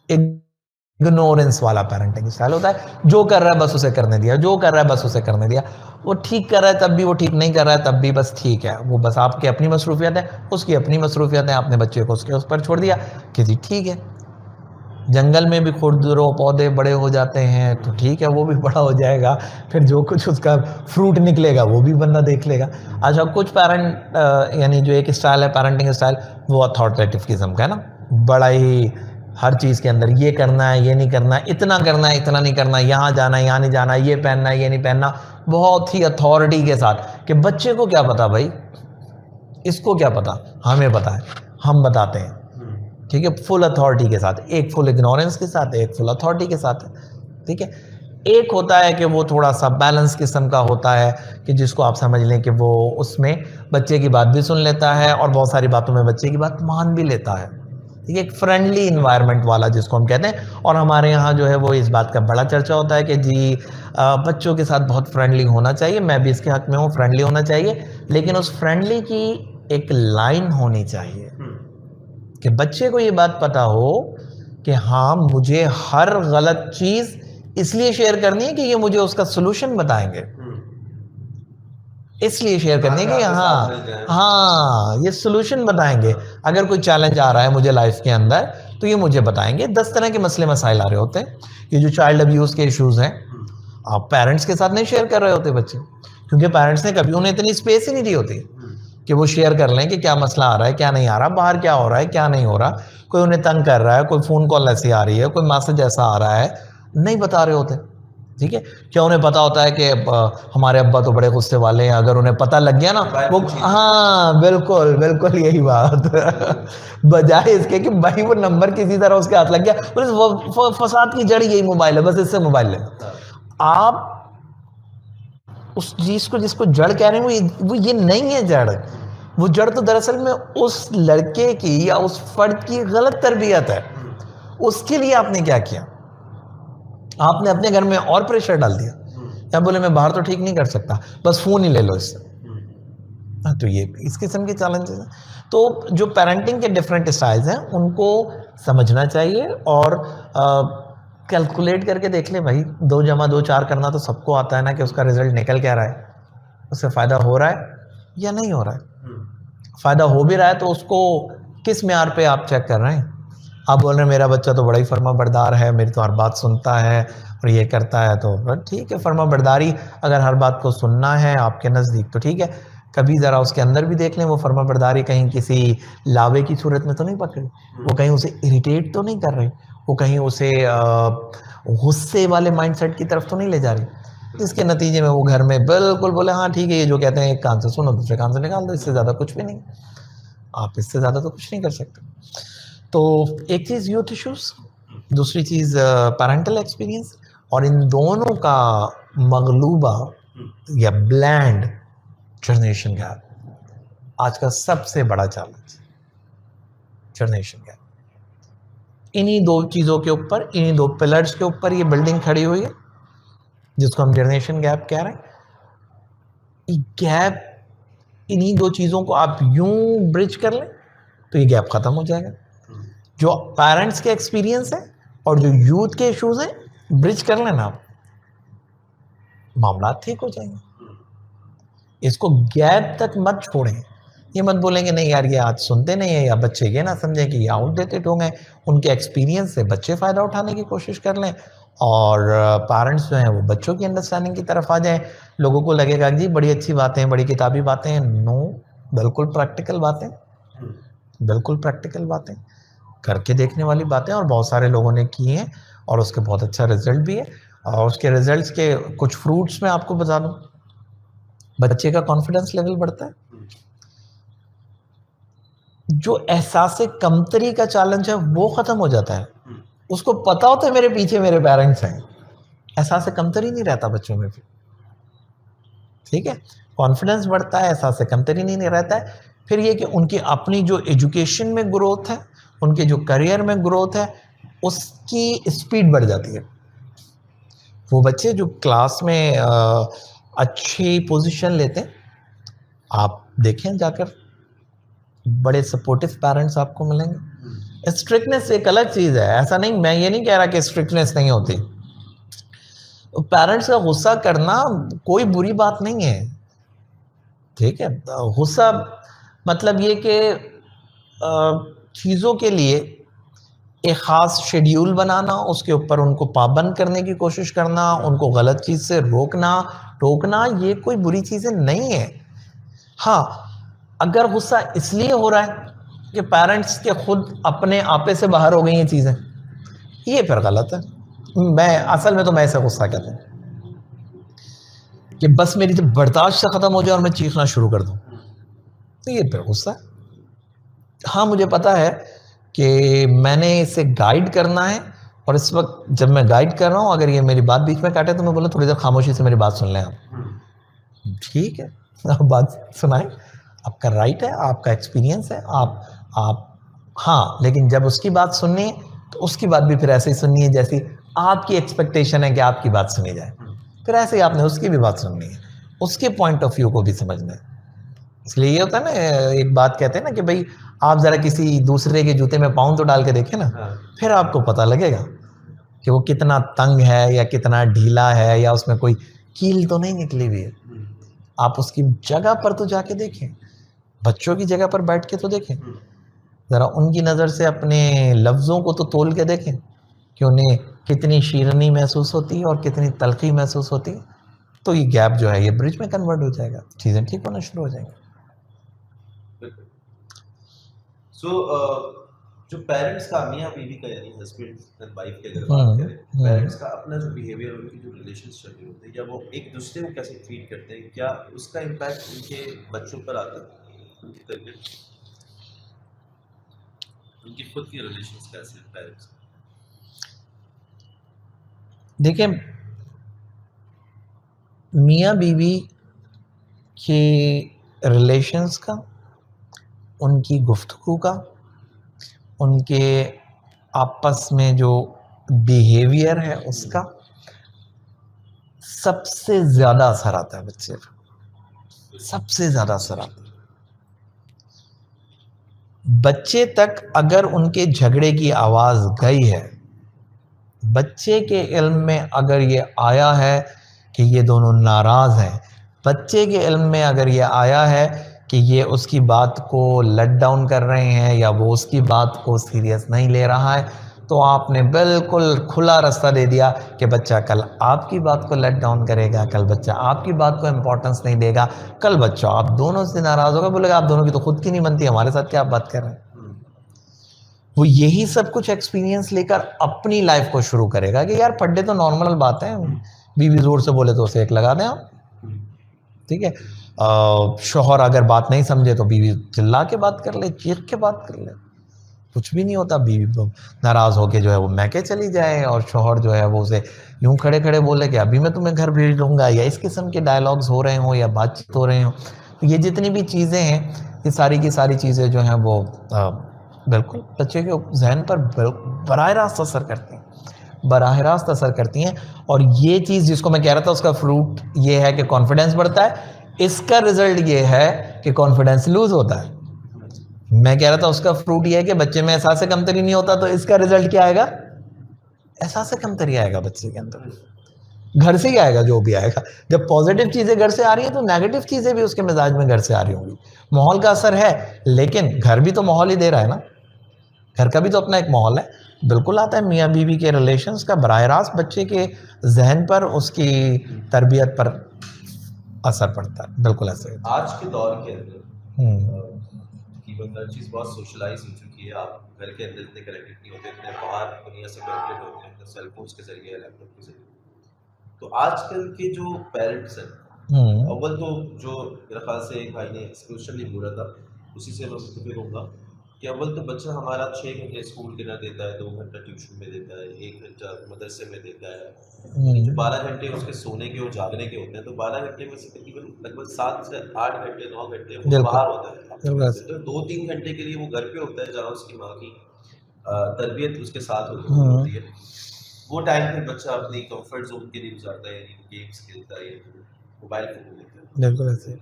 इग्नोरेंस वाला पेरेंटिंग स्टाइल होता है, जो कर रहा है बस उसे करने दिया, जो कर रहा है बस उसे करने दिया। वो ठीक कर रहा है तब भी वो ठीक नहीं कर रहा है तब भी बस ठीक है, वो बस आपकी अपनी मसरूफियत है, उसकी अपनी मसरूफियत है, आपने बच्चे को उसके उस पर छोड़ दिया कि जी ठीक है। जंगल में भी खुरदुरो पौधे बड़े हो जाते हैं तो ठीक है, वो भी बड़ा हो जाएगा, फिर जो कुछ उसका फ्रूट निकलेगा वो भी बंदा देख लेगा। अच्छा, कुछ पेरेंट यानी जो एक स्टाइल है पेरेंटिंग स्टाइल, वो अथॉरिटेटिव किस्म का है ना, बड़ा ही हर चीज़ के अंदर ये करना है, ये नहीं करना है, इतना करना है, इतना नहीं करना, यहाँ जाना है, यहाँ नहीं जाना, ये पहनना है, ये नहीं पहनना, बहुत ही अथॉरिटी के साथ। कि बच्चे को क्या पता भाई, इसको क्या पता, हमें पता है, हम बताते हैं, ठीक है, फुल अथॉरिटी के साथ। एक फुल इग्नोरेंस के साथ, एक फुल अथॉरिटी के साथ है, ठीक है। एक होता है कि वो थोड़ा सा बैलेंस किस्म का होता है कि जिसको आप समझ लें कि वो उसमें बच्चे की बात भी सुन लेता है और बहुत सारी बातों में बच्चे की बात मान भी लेता है, ठीक है। एक फ्रेंडली इन्वायरमेंट वाला जिसको हम कहते हैं। और हमारे यहाँ जो है वो इस बात का बड़ा चर्चा होता है कि जी बच्चों के साथ बहुत फ्रेंडली होना चाहिए, मैं भी इसके हक में हूँ, फ्रेंडली होना चाहिए, लेकिन उस फ्रेंडली की एक लाइन होनी चाहिए कि बच्चे को ये बात पता हो कि हाँ मुझे हर गलत चीज़ इसलिए शेयर करनी है कि ये मुझे उसका सोल्यूशन बताएंगे, इसलिए शेयर करनी है कि हाँ ये सोल्यूशन बताएंगे। अगर कोई चैलेंज आ रहा है मुझे लाइफ के अंदर तो ये मुझे बताएंगे। 10 तरह के मसले मसाइल आ रहे होते हैं। ये जो चाइल्ड अब्यूज़ के इश्यूज़ हैं, आप पेरेंट्स के साथ नहीं शेयर कर रहे होते बच्चे, क्योंकि पेरेंट्स ने कभी उन्हें इतनी स्पेस ही नहीं दी होती कि वो शेयर कर लें कि क्या मसला आ रहा है, क्या नहीं आ रहा, बाहर क्या हो रहा है, क्या नहीं हो रहा, कोई उन्हें तंग कर रहा है, कोई फ़ोन कॉल ऐसी आ रही है, कोई मैसेज ऐसा आ रहा है, नहीं बता रहे होते, ठीक है। क्या उन्हें पता होता है कि हमारे अब्बा तो बड़े गुस्से वाले हैं, अगर उन्हें पता लग गया ना वो, हाँ बिल्कुल बिल्कुल यही बात बजाय इसके कि भाई वो नंबर किसी तरह उसके हाथ लग गया, फसाद की जड़ यही मोबाइल है, बस इससे मोबाइल ले। आप उस चीज़ को जिसको जड़ कह रहे हैं वो ये नहीं है जड़, वो जड़ तो दरअसल में उस लड़के की या उस फर्द की गलत तरबियत है। उसके लिए आपने क्या किया, आपने अपने घर में और प्रेशर डाल दिया, या बोले मैं बाहर तो ठीक नहीं कर सकता, बस फ़ोन ही ले लो इससे। तो ये इस किस्म के चैलेंजेस हैं। तो जो पेरेंटिंग के डिफरेंट स्टाइल्स हैं उनको समझना चाहिए और कैलकुलेट करके देख ले भाई, 2 जमा 2 4 करना तो सबको आता है ना, कि उसका रिजल्ट निकल क्या रहा है, उससे फ़ायदा हो रहा है या नहीं हो रहा है। फ़ायदा हो भी रहा है तो उसको किस म्यार पे आप चेक कर रहे हैं। आप बोल रहे हैं मेरा बच्चा तो बड़ा ही फर्मा बरदार है, मेरी तो हर बात सुनता है और ये करता है, तो ठीक है, फर्मा बरदारी अगर हर बात को सुनना है आपके नज़दीक तो ठीक है, कभी ज़रा उसके अंदर भी देख लें वो फर्मा बरदारी कहीं किसी लावे की सूरत में तो नहीं पकड़ी, वो कहीं उसे इरिटेट तो नहीं कर रही, वो कहीं उसे गुस्से वाले माइंडसेट की तरफ तो नहीं ले जा रही, जिसके नतीजे में वो घर में बिल्कुल बोले हाँ ठीक है, ये जो कहते हैं एक कान से सुनो दूसरे कान से निकाल दो, इससे ज़्यादा कुछ भी नहीं, आप इससे ज़्यादा तो कुछ नहीं कर सकते। तो एक चीज़ यूथ इश्यूज, दूसरी चीज़ पेरेंटल एक्सपीरियंस, और इन दोनों का मगलूबा या ब्लैंड जनरेशन गैप आज का सबसे बड़ा चैलेंज, जनरेशन गैप। इन्हीं 2 चीज़ों के ऊपर, इन्हीं 2 पिलर्स के ऊपर ये बिल्डिंग खड़ी हुई है, जिसको हम जनरेशन गैप कह रहे हैं। ये गैप, इन्हीं 2 चीज़ों को आप यूं ब्रिज कर लें तो ये गैप ख़त्म हो जाएगा। जो पेरेंट्स के एक्सपीरियंस है और जो यूथ के इश्यूज हैं, ब्रिज कर लेना आप, मामला ठीक हो जाएंगे। इसको गैप तक मत छोड़ें। ये मत बोलेंगे नहीं यार ये आज सुनते नहीं है, या बच्चे ये ना समझें कि ये आउटडेटेड हो गए, उनके एक्सपीरियंस से बच्चे फ़ायदा उठाने की कोशिश कर लें और पेरेंट्स जो हैं वो बच्चों की अंडरस्टैंडिंग की तरफ आ जाएं। लोगों को लगेगा जी बड़ी अच्छी बातें, बड़ी किताबी बातें हैं। नो, बिल्कुल प्रैक्टिकल बातें, बिल्कुल प्रैक्टिकल बातें, करके देखने वाली बातें, और बहुत सारे लोगों ने की हैं और उसके बहुत अच्छा रिजल्ट भी है। और उसके रिजल्ट्स के कुछ फ्रूट्स मैं आपको बता दूं, बच्चे का कॉन्फिडेंस लेवल बढ़ता है, जो एहसास कमतरी का चैलेंज है वो ख़त्म हो जाता है। उसको पता होता है मेरे पीछे मेरे पेरेंट्स हैं, एहसास कमतरी नहीं रहता बच्चों में फिर, ठीक है, कॉन्फिडेंस बढ़ता है, एहसास कमतरी नहीं रहता है। फिर ये कि उनकी अपनी जो एजुकेशन में ग्रोथ है, उनके जो करियर में ग्रोथ है, उसकी स्पीड बढ़ जाती है। वो बच्चे जो क्लास में अच्छी पोजीशन लेते हैं, आप देखें जाकर, बड़े सपोर्टिव पेरेंट्स आपको मिलेंगे। स्ट्रिक्टनेस एक अलग चीज़ है, ऐसा नहीं, मैं ये नहीं कह रहा कि स्ट्रिक्टनेस नहीं होती। पेरेंट्स का गुस्सा करना कोई बुरी बात नहीं है, ठीक है। गुस्सा मतलब ये कि चीज़ों के लिए एक ख़ास शेड्यूल बनाना, उसके ऊपर उनको पाबंद करने की कोशिश करना, उनको गलत चीज़ से रोकना टोकना, ये कोई बुरी चीज़ें नहीं है। हाँ, अगर गुस्सा इसलिए हो रहा है कि पेरेंट्स के खुद अपने आपे से बाहर हो गई ये चीज़ें, ये फिर गलत है। असल में तो मैं ऐसा गुस्सा कहता हूँ कि बस मेरी जब बर्दाश्त से ख़त्म हो जाए और मैं चीखना शुरू कर दूँ, तो ये फिर गुस्सा है। हाँ, मुझे पता है कि मैंने इसे गाइड करना है, और इस वक्त जब मैं गाइड कर रहा हूँ अगर ये मेरी बात बीच में काटे तो मैं बोला थोड़ी देर खामोशी से मेरी बात सुन लें आप। ठीक है, आप बात सुनाएं, आपका राइट है, आपका एक्सपीरियंस है, आप हाँ, लेकिन जब उसकी बात सुननी है तो उसकी बात भी फिर ऐसे ही सुननी है जैसी आपकी एक्सपेक्टेशन है कि आपकी बात सुनी जाए। फिर ऐसे ही आपने उसकी भी बात सुननी है, उसके पॉइंट ऑफ व्यू को भी समझना है। इसलिए ये होता है ना, एक बात कहते हैं ना कि भाई आप ज़रा किसी दूसरे के जूते में पाँव तो डाल के देखें ना, फिर आपको पता लगेगा कि वो कितना तंग है या कितना ढीला है, या उसमें कोई कील तो नहीं निकली हुई है। आप उसकी जगह पर तो जाके देखें, बच्चों की जगह पर बैठ के तो देखें, ज़रा उनकी नज़र से अपने लफ्ज़ों को तो तोल के देखें कि उन्हें कितनी शीरनी महसूस होती है और कितनी तलखी महसूस होती है। तो ये गैप जो है ये ब्रिज में कन्वर्ट हो जाएगा, चीज़ें ठीक होना शुरू हो जाएंगी। सो जो पेरेंट्स का, मियाँ बीवी का, यानी हस्बैंड एंड वाइफ की अगर बात करें, पेरेंट्स का अपना जो बिहेवियर, उनकी जो रिलेशंस चल रहे होते हैं, या वो एक दूसरे को कैसे ट्रीट करते हैं, क्या उसका इम्पैक्ट उनके बच्चों पर आता है, उनकी तरबियत, उनकी खुद की रिलेशंस कैसे हैं पेरेंट्स? देखिए, मियाँ बीवी के रिलेशंस का, उनकी गुफ्तगू का, उनके आपस में जो बिहेवियर है उसका सबसे ज़्यादा असर आता है बच्चे पर, सबसे ज़्यादा असर आता है। बच्चे तक अगर उनके झगड़े की आवाज़ गई है बच्चे के इल्म में अगर ये आया है कि ये दोनों नाराज़ हैं, बच्चे के इल्म में अगर ये आया है कि ये उसकी बात को लेट डाउन कर रहे हैं या वो उसकी बात को सीरियस नहीं ले रहा है, तो आपने बिल्कुल खुला रास्ता दे दिया कि बच्चा कल आपकी बात को लेट डाउन करेगा, कल बच्चा आपकी बात को इम्पोर्टेंस नहीं देगा, कल बच्चा आप दोनों से नाराज़ होगा, बोलेगा आप दोनों की तो खुद की नहीं बनती, हमारे साथ क्या आप बात कर रहे हैं। वो यही सब कुछ एक्सपीरियंस लेकर अपनी लाइफ को शुरू करेगा कि यार पढ़े तो नॉर्मल बात है, बीवी जोर से बोले तो उसे एक लगा दें आप, ठीक है। शौहर अगर बात नहीं समझे तो बीवी चिल्ला के बात कर ले, चीख के बात कर ले, कुछ भी नहीं होता। बीवी नाराज़ होके जो है वो मैके चली जाए और शौहर जो है वो उसे यूं खड़े खड़े बोले कि अभी मैं तुम्हें घर भेज दूंगा, या इस किस्म के डायलॉग्स हो रहे हों या बातचीत हो रहे हों। तो ये जितनी भी चीज़ें हैं, ये सारी की सारी चीज़ें जो हैं वो बिल्कुल बच्चे के जहन पर बराह रास्त असर करती हैं, बराह रास्त असर करती हैं। और ये चीज़ जिसको मैं कह रहा था उसका फ्रूट ये है कि कॉन्फिडेंस बढ़ता है, इसका रिजल्ट ये है कि कॉन्फिडेंस लूज होता है। मैं कह रहा था उसका फ्रूट ये है कि बच्चे में एहसास कमतरी नहीं होता, तो इसका रिजल्ट क्या आएगा? एहसास कमतरी आएगा बच्चे के अंदर, घर से ही आएगा जो भी आएगा। जब पॉजिटिव चीज़ें घर से आ रही हैं तो नेगेटिव चीज़ें भी उसके मिजाज में घर से आ रही होंगी। माहौल का असर है, लेकिन घर भी तो माहौल ही दे रहा है ना, घर का भी तो अपना एक माहौल है। बिल्कुल आता है मियाँ बीवी के रिलेशंस का बराह रास्त बच्चे के जहन पर, उसकी तरबियत पर असर पड़ता है। बिल्कुल ऐसे आज के दौर के अंदर तकरीबन हर चीज़ बहुत सोशलाइज हो चुकी है। आप घर के अंदर इतने कनेक्टेड नहीं होते, इतने बाहर दुनिया से कनेक्टेड होते हैं सेल फोन्स के जरिए, लैपटॉप के जरिए। तो आजकल के जो पेरेंट्स हैं, अव्वल तो जो मेरे ख्याल से एक भाई ने क्वेश्चन नहीं बोला था, उसी से मैं मुतफिक होऊंगा कि अव्वल तो बच्चा हमारा 6 घंटे स्कूल डिनर देता है, 2 घंटा ट्यूशन में देता है, 1 घंटा मदरसे में देता है, जो 12 घंटे उसके सोने के और जागने के होते हैं। तो 12 घंटे में से तकरीबन लगभग 7 से 8 घंटे 9 घंटे वो बाहर होता है, तो 2-3 घंटे के लिए वो घर पे होता है जहाँ उसकी माँ की तरबियत उसके साथ होती है। वो टाइम फिर बच्चा अपनी कंफर्ट जोन के लिए गुजारता है, गेम्स खेलता है, मोबाइल फोन लेता है। बिल्कुल ऐसे।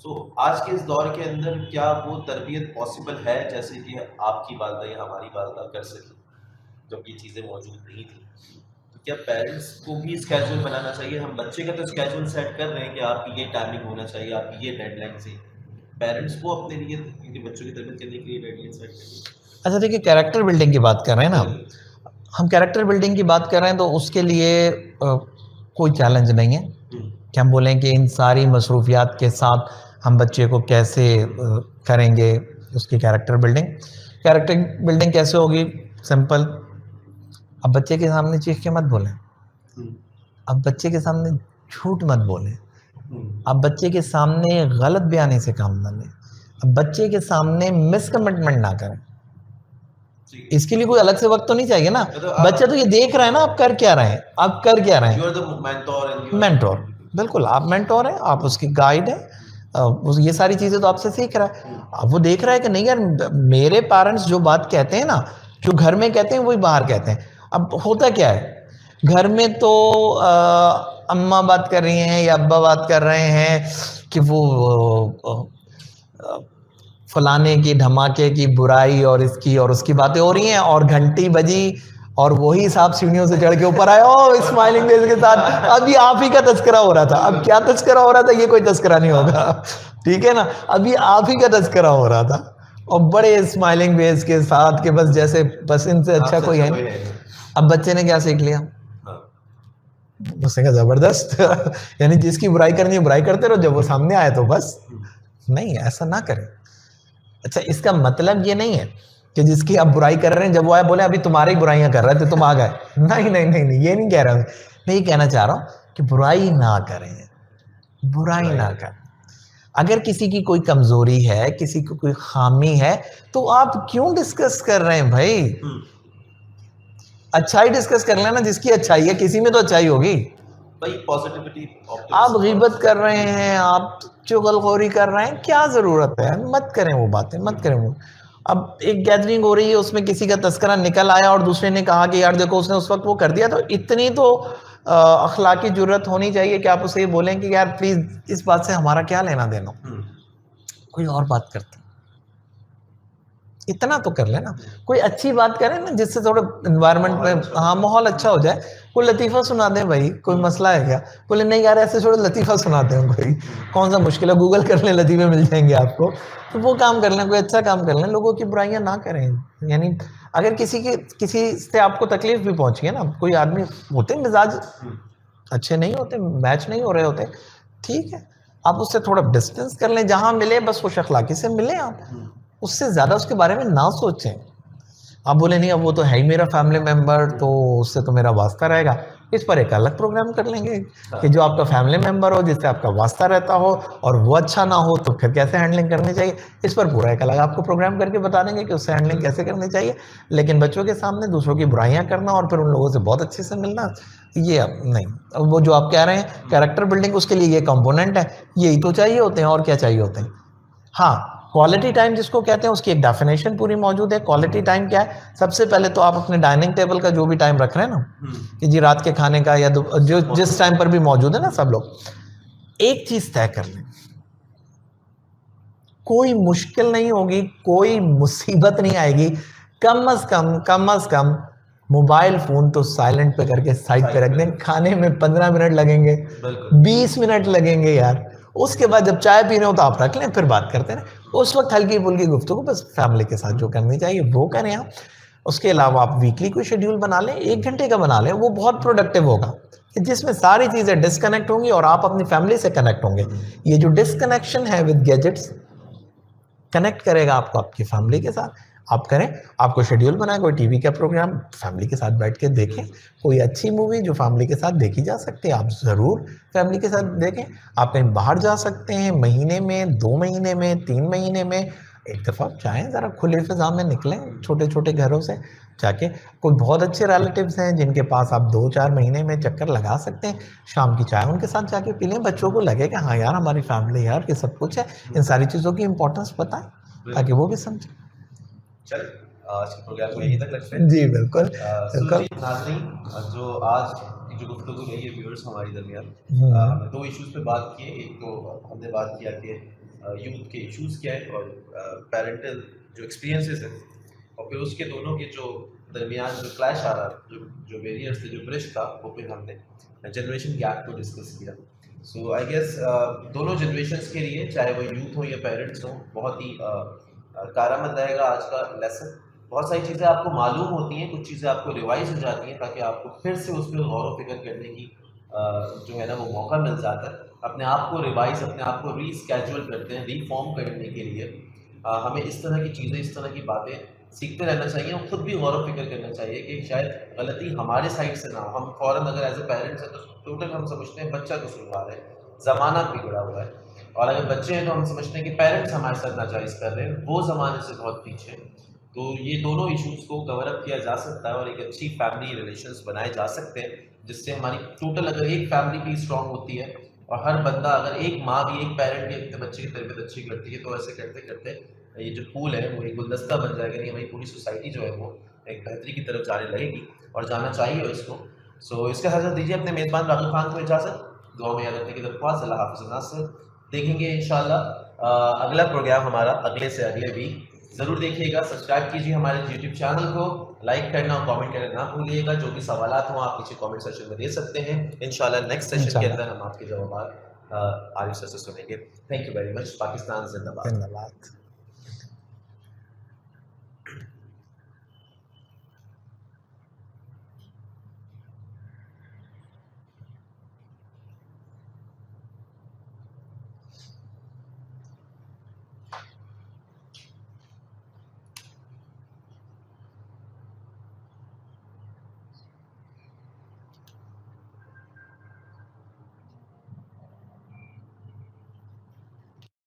सो आज के इस दौर के अंदर क्या वो तरबियत पॉसिबल है जैसे कि आपकी वालदा या हमारी वालदा कर सकी जब ये चीज़ें मौजूद नहीं थी? तो क्या पेरेंट्स को भी स्केड्यूल बनाना चाहिए? हम बच्चे का तो स्केड्यूल सेट कर रहे हैं कि आपकी ये टाइमिंग होना चाहिए, आपकी ये डेडलाइन से, पेरेंट्स को अपने लिए क्योंकि बच्चों की तरबियत करने के लिए डेडलाइन सेट करनी। अच्छा देखिए, कैरेक्टर बिल्डिंग की बात कर रहे हैं ना हम कैरेक्टर बिल्डिंग की बात कर रहे हैं, तो उसके लिए कोई चैलेंज नहीं है कि हम बोलें कि इन सारी मसरूफियात के साथ हम बच्चे को कैसे करेंगे उसकी कैरेक्टर बिल्डिंग। कैरेक्टर बिल्डिंग कैसे होगी? सिंपल, अब बच्चे के सामने चीख के मत बोलें, अब बच्चे के सामने झूठ मत बोलें, अब बच्चे के सामने गलत बयानी से काम ना लें, अब बच्चे के सामने मिसकमिटमेंट ना करें। इसके लिए कोई अलग से वक्त तो नहीं चाहिए ना, बच्चा तो ये देख रहा है ना आप कर क्या रहे हैं, आप कर क्या रहे हैं। मेंटोर, बिल्कुल आप मेंटोर हैं, आप उसकी गाइड हैं, ये सारी चीज़ें तो आपसे सीख रहा है। अब वो देख रहा है कि नहीं यार, मेरे पेरेंट्स जो बात कहते हैं ना, जो घर में कहते हैं वही बाहर कहते हैं। अब होता क्या है, घर में तो अम्मा बात कर रही हैं या अब्बा बात कर रहे हैं कि वो फलाने की धमाके की बुराई और इसकी और उसकी बातें हो रही हैं, और घंटी बजी और वही साहब सीढ़ियों से चढ़ के ऊपर आए, ओ स्माइलिंग फेस के साथ, अभी आप ही का तस्करा हो रहा था। अब क्या तस्करा हो रहा था? ये कोई तस्करा नहीं होगा, ठीक है ना, अभी आप ही का तस्करा हो रहा था, और बड़े स्माइलिंग फेस के साथ के बस जैसे बस इनसे अच्छा कोई है नहीं। अब बच्चे ने क्या सीख लिया? उसने कहा जबरदस्त यानी जिसकी बुराई करनी है बुराई करते रहो, जब वो सामने आए तो बस। नहीं, ऐसा ना करें। अच्छा, इसका मतलब ये नहीं है कि जिसकी आप बुराई कर रहे हैं जब वो आए बोले अभी तुम्हारी बुराइयां कर रहे थे तुम आ गए। नहीं नहीं नहीं नहीं, ये नहीं कह रहा हूँ। मैं ये कहना चाह रहा हूँ कि बुराई ना करें, बुराई ना करें। अगर किसी की कोई कमजोरी है, किसी की कोई खामी है, तो आप क्यों डिस्कस कर रहे हैं भाई? अच्छाई डिस्कस कर लेना, जिसकी अच्छाई है, किसी में तो अच्छाई होगी भाई। पॉजिटिविटी। आप गीबत कर रहे हैं, आप चुगलखोरी कर रहे हैं, क्या ज़रूरत है? मत करें वो बातें, मत करें वो। अब एक गैदरिंग हो रही है, उसमें किसी का तस्करा निकल आया और दूसरे ने कहा कि यार देखो उसने उस वक्त वो कर दिया, तो इतनी तो अखलाकी जुर्रत होनी चाहिए कि आप उसे ये बोलें कि यार प्लीज़ इस बात से हमारा क्या लेना देना, कोई और बात करते। इतना तो कर लेना, कोई अच्छी बात करें ना जिससे थोड़ा एनवायरनमेंट में हाँ माहौल अच्छा हो जाए। कोई लतीफ़ा सुना दें भाई, कोई मसला है क्या? बोले नहीं यार ऐसे थोड़ा लतीफ़ा सुनाते हैं कोई, कौन सा मुश्किल है, गूगल कर लें लतीफ़े मिल जाएंगे आपको। तो वो काम कर लें, कोई अच्छा काम कर लें, लोगों की बुराइयां ना करें। यानी अगर किसी से आपको तकलीफ भी पहुंची है ना, कोई आदमी होते मिजाज अच्छे नहीं होते, मैच नहीं हो रहे होते, ठीक है आप उससे थोड़ा डिस्टेंस कर लें, जहां मिले बस खुश अखलाकी से मिले आप, उससे ज़्यादा उसके बारे में ना सोचें। आप बोले नहीं अब वो तो है ही मेरा फैमिली मेम्बर, तो उससे तो मेरा वास्ता रहेगा, इस पर एक अलग प्रोग्राम कर लेंगे कि जो आपका फैमिली मेम्बर हो, जिससे आपका वास्ता रहता हो और वो अच्छा ना हो तो फिर कैसे हैंडलिंग करनी चाहिए, इस पर पूरा एक अलग आपको प्रोग्राम करके बता देंगे कि उससे हैंडलिंग कैसे करनी चाहिए। लेकिन बच्चों के सामने दूसरों की बुराइयां करना और फिर उन लोगों से बहुत अच्छे से मिलना, ये अब नहीं। अब वो जो आप कह रहे हैं कैरेक्टर बिल्डिंग, उसके लिए ये कंपोनेंट है, यही तो चाहिए होते हैं, और क्या चाहिए होते हैं। हाँ, क्वालिटी टाइम जिसको कहते हैं उसकी एक डेफिनेशन पूरी मौजूद है। क्वालिटी टाइम क्या है? सबसे पहले तो आप अपने डाइनिंग टेबल का जो भी टाइम रख रहे हैं ना, कि जी रात के खाने का या जो जिस टाइम पर भी मौजूद है ना सब लोग, एक चीज तय कर लें, कोई मुश्किल नहीं होगी, कोई मुसीबत नहीं आएगी, कम अज कम मोबाइल फोन तो साइलेंट पे करके साइड पे रख दें। खाने में 15 मिनट लगेंगे, 20 मिनट लगेंगे यार, उसके बाद जब चाय पीने हो तो आप रख लें, फिर बात करते रहें। उस वक्त हल्की फुल्की गुफ्तगू बस फैमिली के साथ जो करनी चाहिए वो करें आप। उसके अलावा आप वीकली कोई शेड्यूल बना लें, 1 घंटे का बना लें, वो बहुत प्रोडक्टिव होगा, कि जिसमें सारी चीज़ें डिस्कनेक्ट होंगी और आप अपनी फैमिली से कनेक्ट होंगे। ये जो डिस्कनेक्शन है विद गैजेट्स कनेक्ट करेगा आपको आपकी फैमिली के साथ। आप करें, आपको शेड्यूल बनाए, कोई टीवी का प्रोग्राम फैमिली के साथ बैठ के देखें, कोई अच्छी मूवी जो फैमिली के साथ देखी जा सकती है आप ज़रूर फैमिली के साथ देखें। आप कहीं बाहर जा सकते हैं, महीने में, 2 महीने में, 3 महीने में एक दफ़ा चाहें ज़रा खुले फिजा में निकलें, छोटे छोटे घरों से जाके। कोई बहुत अच्छे रिलेटिव्स हैं जिनके पास आप 2-4 महीने में चक्कर लगा सकते हैं, शाम की चाय उनके साथ जाके पी लें, बच्चों को लगे कि हाँ यार हमारी फैमिली यार कि सब कुछ है, इन सारी चीज़ों की इंपॉर्टेंस बताएं ताकि वो भी समझें। चल आज के प्रोग्राम को यहीं तक रखते हैं। जी बिल्कुल बिल्कुल। नाज़रीन, जो आज की जो गुफ्तगू रही है व्यूअर्स हमारी दरमियान, हमने 2 इश्यूज़ पे बात की। एक तो हमने बात किया कि यूथ के इश्यूज़ क्या है और पेरेंटल जो एक्सपीरियंसेस हैं, और फिर उसके दोनों के जो दरमियान जो क्लैश आ रहा, जो बैरियर्स थे, जो ब्रिज था, वो फिर हमने जनरेशन गैप को डिस्कस किया। सो आई गेस दोनों जनरेशन्स के लिए, चाहे वो यूथ हो या पेरेंट्स हो, बहुत ही कारआमद रहेगा आज का लेसन। बहुत सारी चीज़ें आपको मालूम होती हैं, कुछ चीज़ें आपको रिवाइज हो जाती हैं, ताकि आपको फिर से उस पर गौर व फिक्र करने की जो है ना वो मौका मिल जाता है। अपने आप को रिवाइज, अपने आप को रीस्केड्यूल करते हैं, रीफॉर्म करने के लिए हमें इस तरह की चीज़ें, इस तरह की बातें सीखते रहना चाहिए और ख़ुद भी गौर व फिक्र करना चाहिए कि शायद गलती हमारे साइड से ना हो। हम फ़ौरन अगर एज ए पेरेंट्स हैं तो टोटल हम समझते हैं बच्चा कसूर रहा है, ज़माना बिगड़ा हुआ है, और अगर बच्चे हैं तो हम समझते हैं कि पेरेंट्स हमारे साथ नाजायज़ कर रहे हैं, वो ज़माने से बहुत पीछे हैं। तो ये दोनों इश्यूज़ को कवर अप किया जा सकता है और एक अच्छी फैमिली रिलेशंस बनाए जा सकते हैं, जिससे हमारी टोटल, अगर एक फैमिली भी स्ट्रॉन्ग होती है और हर बंदा, अगर एक माँ भी, एक पेरेंट भी अपने बच्चे की तरबियत अच्छी करती है, तो ऐसे करते करते ये जो पूल है वो एक गुलदस्ता बन जाएगा, नहीं हमारी पूरी सोसाइटी जो है वो एक बेहतरी की तरफ जाने लगेगी, और जाना चाहिए इसको। सो इसका हजरत दीजिए अपने मेज़बान राग़िब खान को इजाज़त, दुआ में याद रखने की दरख्वास्त। अल्लाह हाफ़िज़ नासिर। देखेंगे इंशाअल्लाह अगला प्रोग्राम हमारा अगले से अगले वीक। ज़रूर देखिएगा, सब्सक्राइब कीजिए हमारे यूट्यूब चैनल को, लाइक करना और कमेंट करना ना भूलिएगा। जो भी सवालात हों आप नीचे कमेंट सेक्शन में दे सकते हैं। इंशाअल्लाह नेक्स्ट सेशन के अंदर हम आपके जवाब आरिफ सर से सुनेंगे। Thank you very much. Pakistan जिंदाबाद।